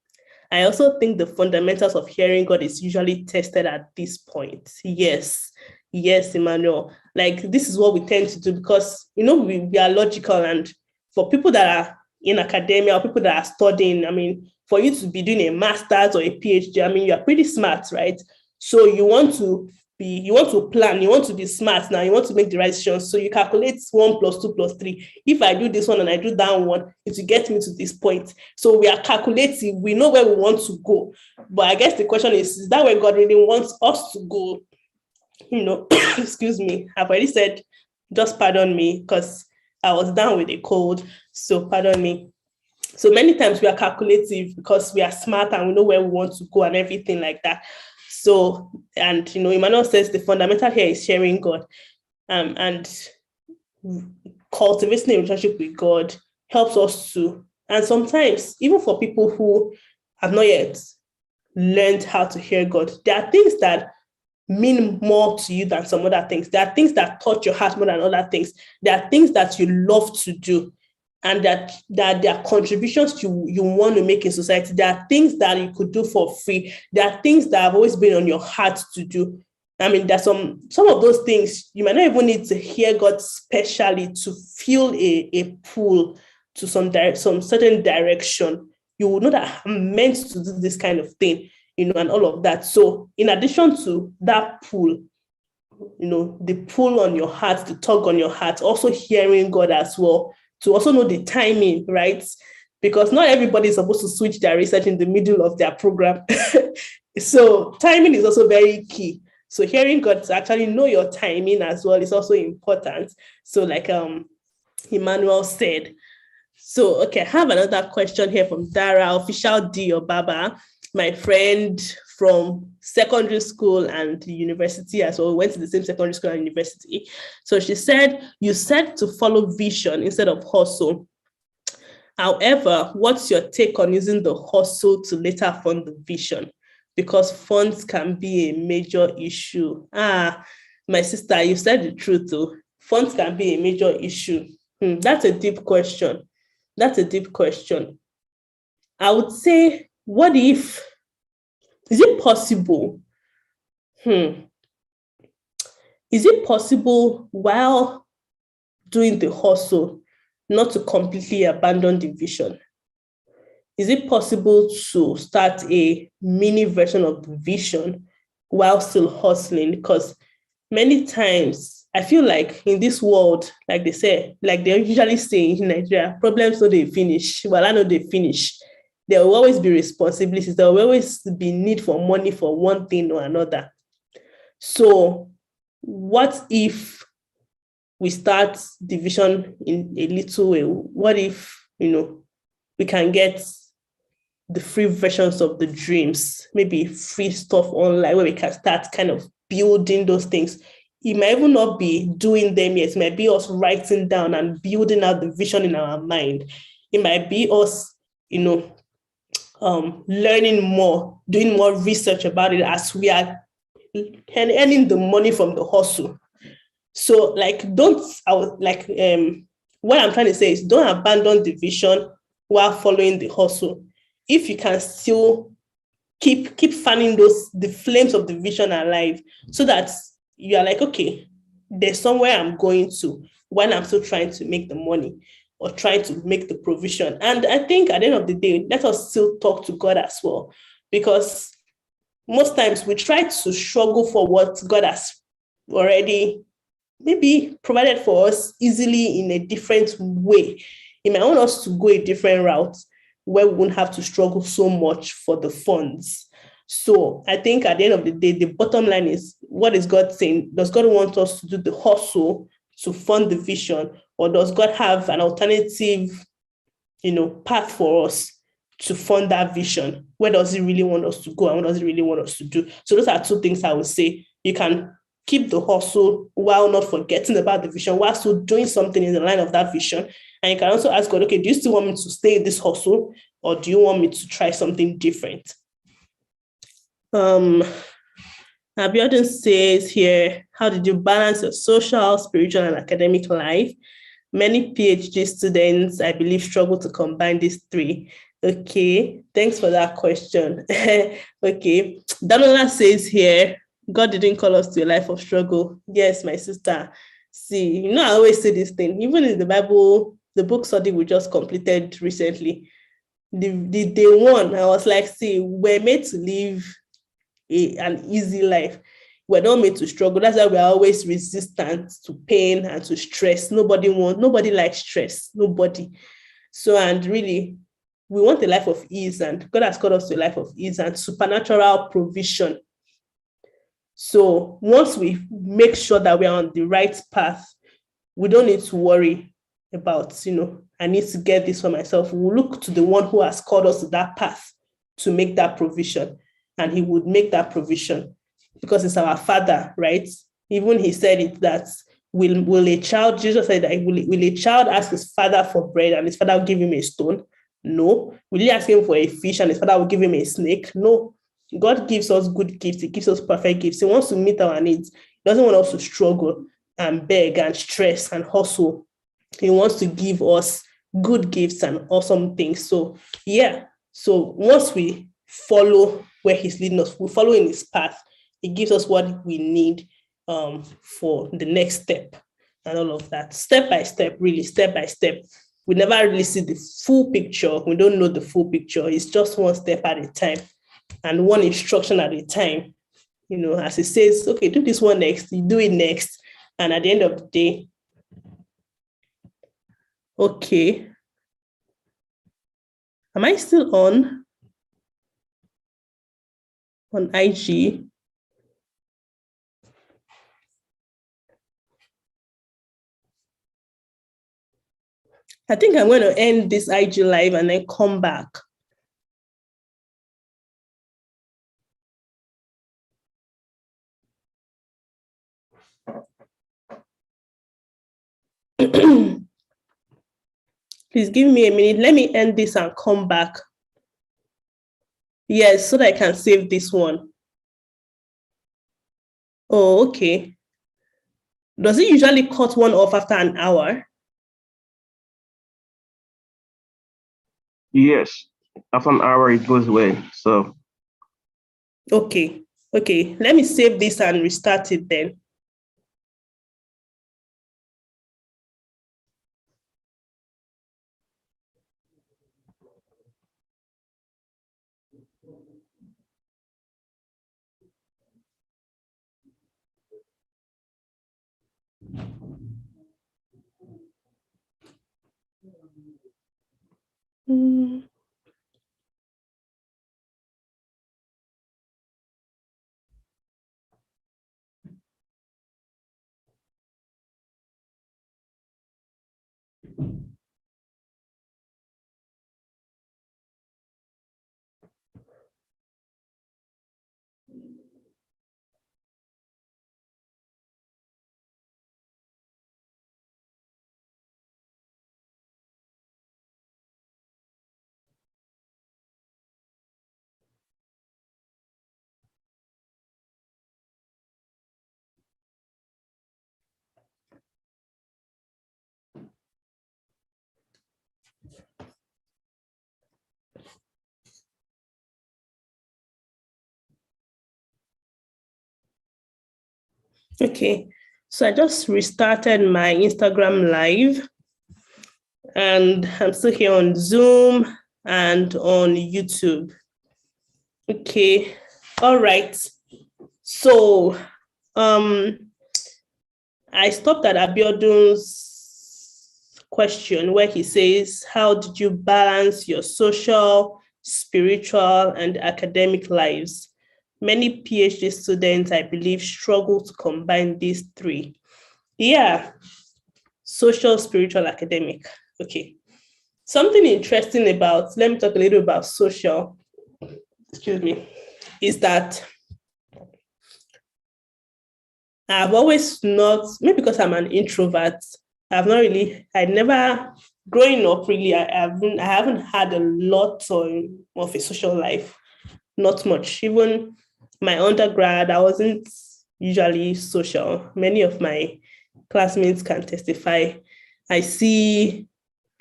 I also think the fundamentals of hearing God is usually tested at this point. Yes, Emmanuel. Like this is what we tend to do because we are logical, and for people that are in academia or people that are studying, I mean, for you to be doing a master's or a PhD, I mean, you're pretty smart, right? So you want to plan, you want to be smart now, you want to make the right decisions. So you calculate 1 + 2 + 3. If I do this one and I do that one, it will get me to this point. So we are calculating, we know where we want to go. But I guess the question is that where God really wants us to go? Excuse me. I've already said, just pardon me, because I was down with a cold. So pardon me. So many times we are calculative because we are smart and we know where we want to go and everything like that. So, and Emmanuel says the fundamental here is sharing God, and cultivating a relationship with God helps us to. And sometimes, even for people who have not yet learned how to hear God, there are things that mean more to you than some other things. There are things that touch your heart more than other things. There are things that you love to do, and that there are contributions you want to make in society. There are things that you could do for free. There are things that have always been on your heart to do. I mean, there's some of those things you might not even need to hear God specially to feel a pull to some certain direction. You will know that I'm meant to do this kind of thing, and all of that. So in addition to that pull, the pull on your heart, the tug on your heart, also hearing God as well, to also know the timing, right? Because not everybody is supposed to switch their research in the middle of their program. So timing is also very key. So hearing God to actually know your timing as well is also important. So like Emmanuel said. So, okay, I have another question here from Dara, official D or Baba, my friend from secondary school and university as well. We went to the same secondary school and university. So she said, you said to follow vision instead of hustle. However, what's your take on using the hustle to later fund the vision? Because funds can be a major issue. My sister, you said the truth though. Funds can be a major issue. That's a deep question. I would say, what if, is it possible? Is it possible while doing the hustle not to completely abandon the vision? Is it possible to start a mini version of the vision while still hustling? Because many times I feel like in this world, like they usually say in Nigeria, problems no dey finish. Well, I know they finish. There will always be responsibilities. There will always be need for money for one thing or another. So what if we start division in a little way? What if, we can get the free versions of the dreams, maybe free stuff online where we can start kind of building those things. It might even not be doing them yet. It might be us writing down and building out the vision in our mind. It might be us, learning more, doing more research about it as we are earning the money from the hustle. So like don't I would like what I'm trying to say is don't abandon the vision while following the hustle. If you can still keep fanning the flames of the vision alive, so that you are like, okay, there's somewhere I'm going to when I'm still trying to make the money or trying to make the provision. And I think at the end of the day, let us still talk to God as well, because most times we try to struggle for what God has already maybe provided for us easily in a different way. He might want us to go a different route where we won't have to struggle so much for the funds. So I think at the end of the day, the bottom line is, what is God saying? Does God want us to do the hustle to fund the vision, or does God have an alternative, path for us to fund that vision? Where does he really want us to go, and what does he really want us to do? So those are two things I would say. You can keep the hustle while not forgetting about the vision, while still doing something in the line of that vision. And you can also ask God, okay, do you still want me to stay in this hustle, or do you want me to try something different? Abiodun says here, how did you balance your social, spiritual, and academic life? Many PhD students, I believe, struggle to combine these three. Okay, thanks for that question. Okay, Danola says here, God didn't call us to a life of struggle. Yes, my sister. See, I always say this thing, even in the Bible, the book study we just completed recently, the day one, I was like, see, we're made to live an easy life. We're not made to struggle. That's why we're always resistant to pain and to stress. Nobody likes stress. Nobody. So, and really, we want a life of ease, and God has called us to a life of ease and supernatural provision. So once we make sure that we're on the right path, we don't need to worry about, I need to get this for myself. We'll look to the one who has called us to that path to make that provision, and he would make that provision because it's our Father, right? Even he said it that will a child, Jesus said that will a child ask his father for bread and his father will give him a stone? No. Will he ask him for a fish and his father will give him a snake? No. God gives us good gifts. He gives us perfect gifts. He wants to meet our needs. He doesn't want us to struggle and beg and stress and hustle. He wants to give us good gifts and awesome things. So, yeah. So once we follow where he's leading us, we follow in his path, it gives us what we need for the next step and all of that. Step by step, really, step by step. We never really see the full picture. We don't know the full picture. It's just one step at a time and one instruction at a time. As it says, okay, do this one next, you do it next. And at the end of the day, okay. Am I still on IG? I think I'm going to end this IG live and then come back. Please give me a minute. Let me end this and come back. Yes, so that I can save this one. Oh, okay. Does it usually cut one off after an hour? Yes, after an hour it goes away. So okay. Let me save this and restart it then. Okay, so I just restarted my Instagram live, and I'm still here on Zoom and on YouTube. Okay, all right. So I stopped at Abiodun's question where he says, how did you balance your social, spiritual, and academic lives? Many PhD students, I believe, struggle to combine these three. Yeah, social, spiritual, academic. Okay. Something interesting about, let me talk a little about social, excuse me, is that I've always not, maybe because I'm an introvert, I never, growing up really, I haven't had a lot of a social life, not much. Even my undergrad, I wasn't usually social. Many of my classmates can testify. I see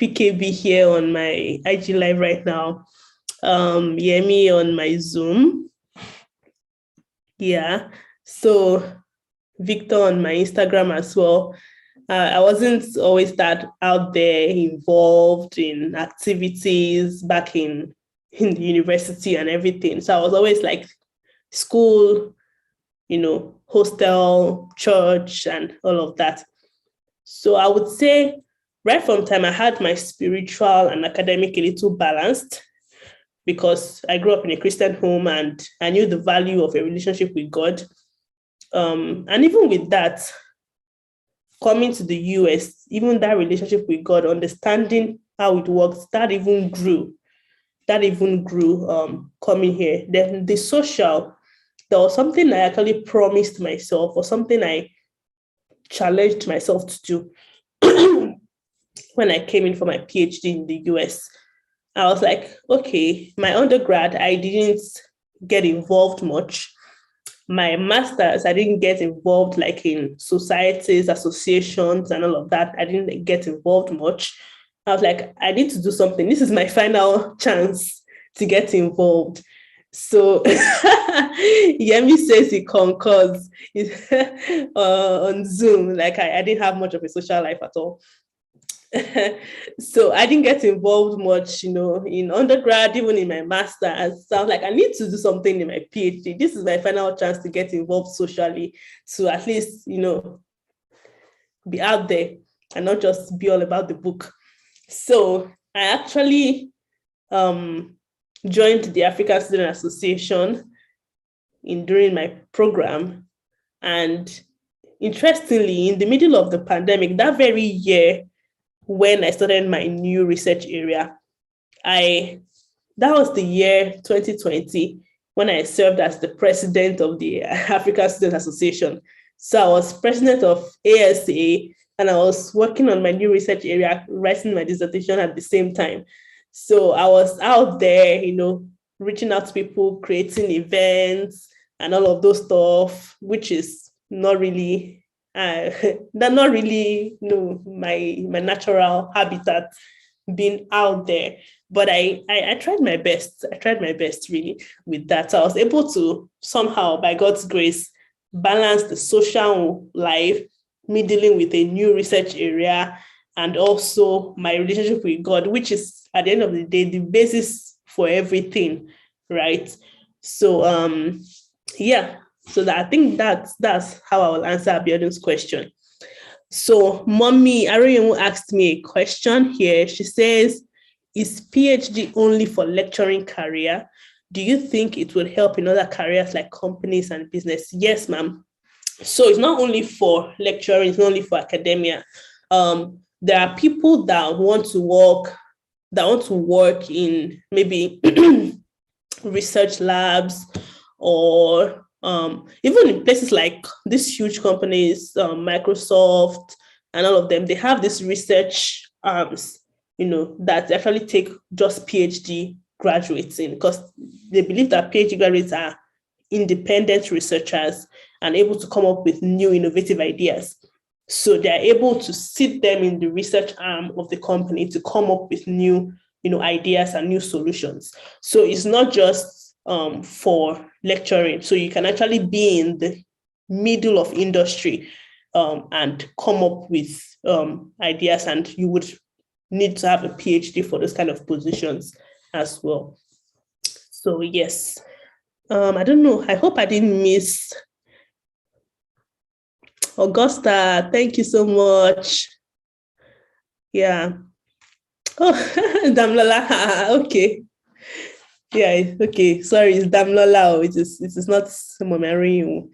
PKB here on my IG live right now, Yemi on my Zoom. Yeah. So Victor on my Instagram as well. I wasn't always that out there involved in activities back in the university and everything. So I was always like school, hostel, church, and all of that. So I would say right from time I had my spiritual and academic a little balanced because I grew up in a Christian home and I knew the value of a relationship with God. And even with that, coming to the US, even that relationship with God, understanding how it works, that even grew. Coming here. Then the social, there was something I actually promised myself or something I challenged myself to do when I came in for my PhD in the US. I was like, okay, my undergrad, I didn't get involved much. My master's, I didn't get involved like in societies, associations, and all of that. I didn't get involved much. I was like, I need to do something. This is my final chance to get involved. So Yemi says he concurs on Zoom. Like I didn't have much of a social life at all. So I didn't get involved much, in undergrad, even in my master's. So I was like, I need to do something in my PhD. This is my final chance to get involved socially, to at least, be out there and not just be all about the book. So I actually joined the African Student Association during my program. And interestingly, in the middle of the pandemic, that very year, when I started my new research area, that was the year 2020 when I served as the president of the African Student Association. So I was president of ASA and I was working on my new research area, writing my dissertation at the same time. So I was out there, reaching out to people, creating events and all of those stuff, which is not really not really my natural habitat, being out there. But I tried my best. I tried my best really with that. So I was able to somehow, by God's grace, balance the social life, me dealing with a new research area, and also my relationship with God, which is at the end of the day the basis for everything, right? So yeah. So that I think that's how I will answer Abiodun's question. So Mommy Aroyemu asked me a question here. She says, is PhD only for lecturing career? Do you think it will help in other careers like companies and business? Yes, ma'am. So it's not only for lecturing, it's not only for academia. There are people that want to work in maybe research labs or even in places like these huge companies, Microsoft and all of them, they have this research arms, that actually take just PhD graduates in, because they believe that PhD graduates are independent researchers and able to come up with new innovative ideas. So they're able to sit them in the research arm of the company to come up with new, ideas and new solutions. So it's not just for lecturing. So you can actually be in middle of industry and come up with ideas, and you would need to have a PhD for those kind of positions as well. So yes, I don't know. I hope I didn't miss. Augusta, thank you so much. Yeah. Oh, Damlola. Okay. Yeah, okay. Sorry, it's Damlola. It is not Momari.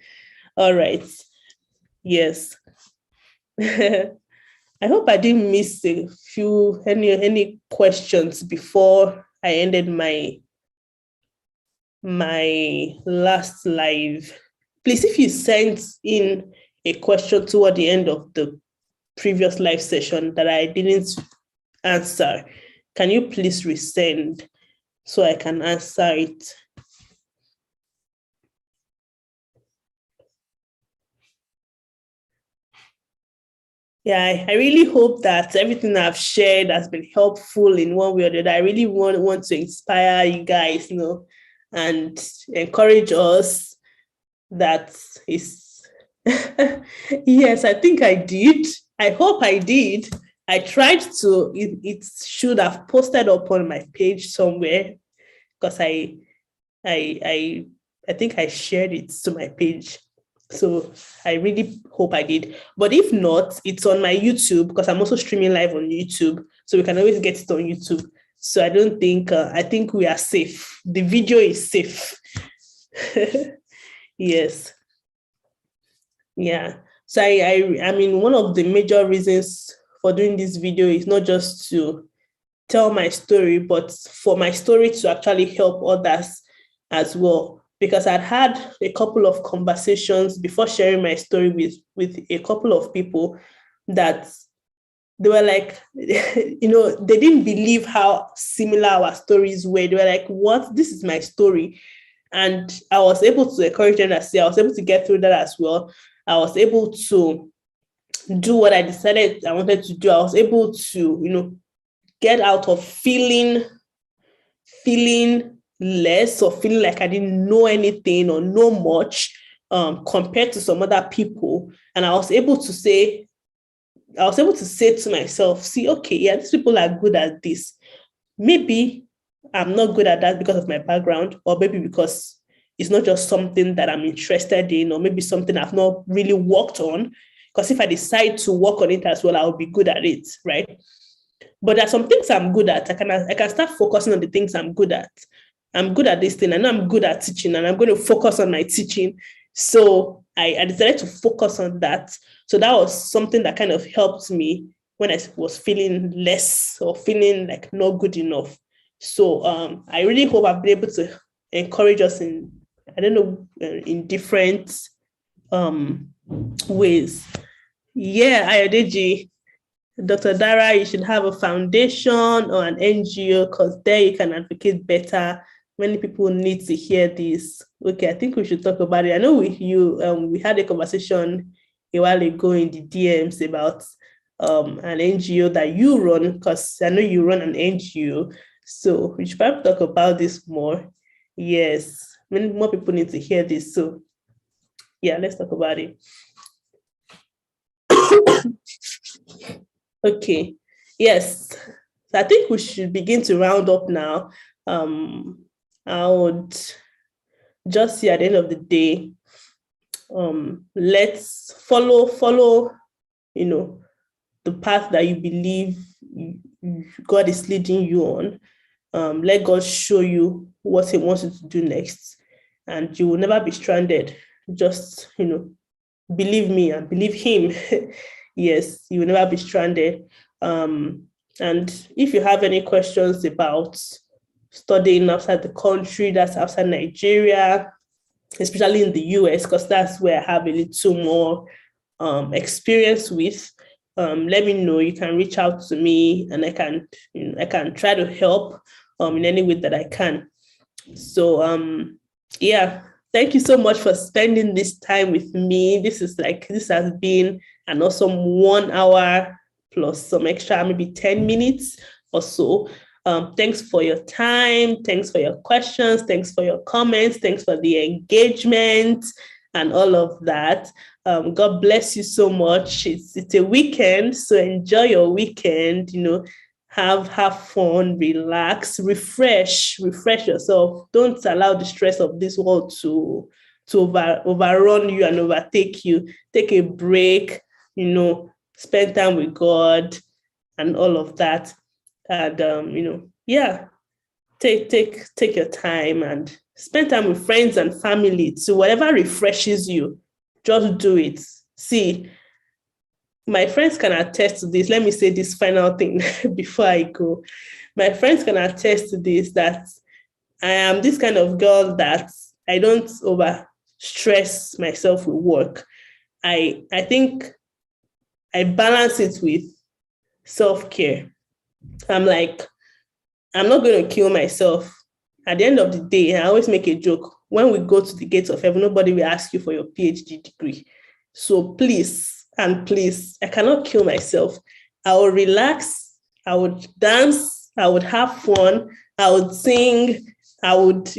All right. Yes. I hope I didn't miss a few any questions before I ended my last live. Please, if you sent in a question toward the end of the previous live session that I didn't answer, can you please resend so I can answer it? Yeah, I really hope that everything I've shared has been helpful in one way or the other. I really want to inspire you guys, and encourage us. That is, yes, I think I did. I hope I did. I tried to. It should have posted up on my page somewhere, because I think I shared it to my page. So I really hope I did. But if not, it's on my YouTube, because I'm also streaming live on YouTube. So we can always get it on YouTube. So I don't think, I think we are safe. The video is safe. Yes. Yeah. So I mean, one of the major reasons for doing this video is not just to tell my story, but for my story to actually help others as well. Because I'd had a couple of conversations before sharing my story with a couple of people that they were like, they didn't believe how similar our stories were. They were like, what? This is my story. And I was able to encourage them to say, I was able to get through that as well. I was able to do what I decided I wanted to do. I was able to, get out of feeling less, or feeling like I didn't know anything or know much compared to some other people. And I was able to say to myself, see, okay, yeah, these people are good at this. Maybe I'm not good at that because of my background, or maybe because it's not just something that I'm interested in, or maybe something I've not really worked on. Because if I decide to work on it as well, I'll be good at it, right? But there's some things I'm good at. I can start focusing on the things I'm good at. I'm good at this thing. I know I'm good at teaching, and I'm going to focus on my teaching. So I decided to focus on that. So that was something that kind of helped me when I was feeling less or feeling like not good enough. So I really hope I've been able to encourage us in, I don't know, in different ways. Yeah, Ayodeji, Dr. Dara, you should have a foundation or an NGO, because there you can advocate better. Many people need to hear this. Okay, I think we should talk about it. I know we had a conversation a while ago in the DMs about an NGO that you run, because I know you run an NGO. So we should probably talk about this more. Yes, many more people need to hear this. So yeah, let's talk about it. Okay. Yes. So I think we should begin to round up now. I would just say at the end of the day, let's follow, the path that you believe God is leading you on. Let God show you what He wants you to do next, and you will never be stranded. Just, believe me and believe Him. Yes, you will never be stranded. And if you have any questions about studying outside the country, that's outside Nigeria, especially in the US, because that's where I have a little more experience with, let me know. You can reach out to me, and I can try to help in any way that I can. So yeah, thank you so much for spending this time with me. This has been an awesome 1 hour plus some extra, maybe 10 minutes or so. Thanks for your time. Thanks for your questions. Thanks for your comments. Thanks for the engagement. and all of that. God bless you so much. It's a weekend, so enjoy your weekend. Have fun, relax, refresh yourself. Don't allow the stress of this world to overrun you and overtake you. Take a break, spend time with God and all of that. And take your time and spend time with friends and family. So whatever refreshes you, just do it. See, my friends can attest to this. Let me say this final thing before I go. My friends can attest to this, that I am this kind of girl that I don't over stress myself with work. I think I balance it with self-care. I'm like, I'm not going to kill myself. At the end of the day, I always make a joke. When we go to the gates of heaven, nobody will ask you for your PhD degree. So please, and please, I cannot kill myself. I will relax. I would dance. I would have fun. I would sing. I would,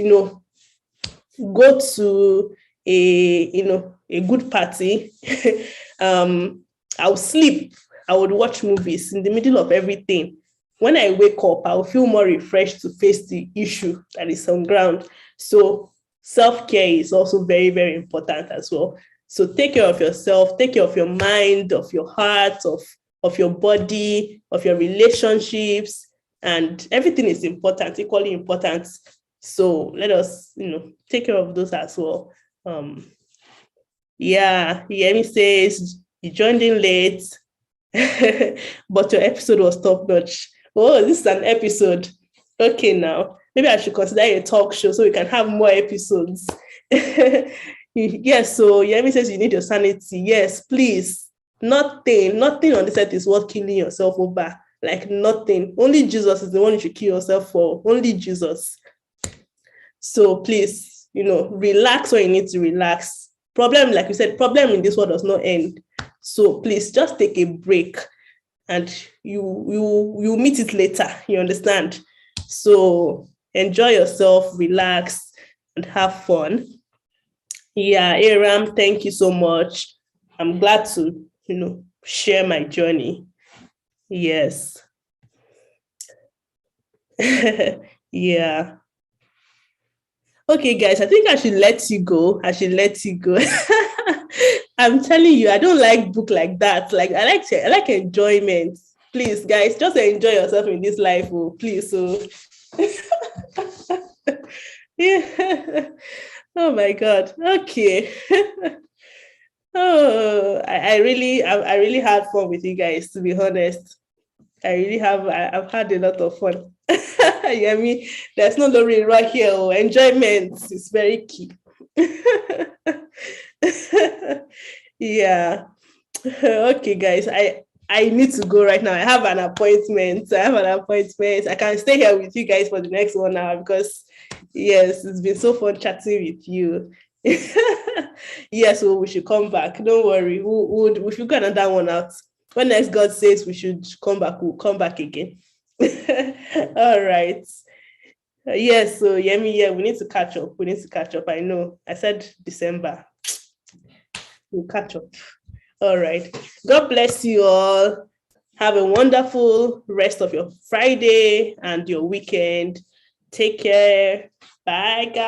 go to a good party. I would sleep. I would watch movies in the middle of everything. When I wake up, I'll feel more refreshed to face the issue that is on ground. So self-care is also very, very important as well. So take care of yourself, take care of your mind, of your heart, of your body, of your relationships, and everything is important, equally important. So let us, take care of those as well. Yemi says you joined in late, but your episode was top notch. Oh, this is an episode. Okay, now maybe I should consider a talk show so we can have more episodes. Yes, so Yemi says you need your sanity. Yes, please. Nothing on this earth is worth killing yourself over. Like nothing. Only Jesus is the one you should kill yourself for. Only Jesus. So please, relax when you need to relax. Problem, like you said, problem in this world does not end. So please just take a break and you meet it later. You understand? So enjoy yourself, relax, and have fun. Yeah, Aram, thank you so much. I'm glad to, share my journey. Yes. Yeah. Okay, guys, I think I should let you go. I'm telling you, I don't like book like that. Like I like enjoyment. Please, guys, just enjoy yourself in this life. Oh, please. So yeah. Oh my God. Okay. I really had fun with you guys, to be honest. I've had a lot of fun. Yeah, there's no lorry right here. Oh, enjoyment is very key. Yeah. Okay, guys. I need to go right now. I have an appointment. I can stay here with you guys for the next 1 hour because yes, it's been so fun chatting with you. Yes, well, we should come back. Don't worry. We should get another one out. When next God says we should come back, we'll come back again. All right. Yes, so Yemi, yeah, we need to catch up. I know. I said December. We'll catch up. All right. God bless you all. Have a wonderful rest of your Friday and your weekend. Take care. Bye, guys.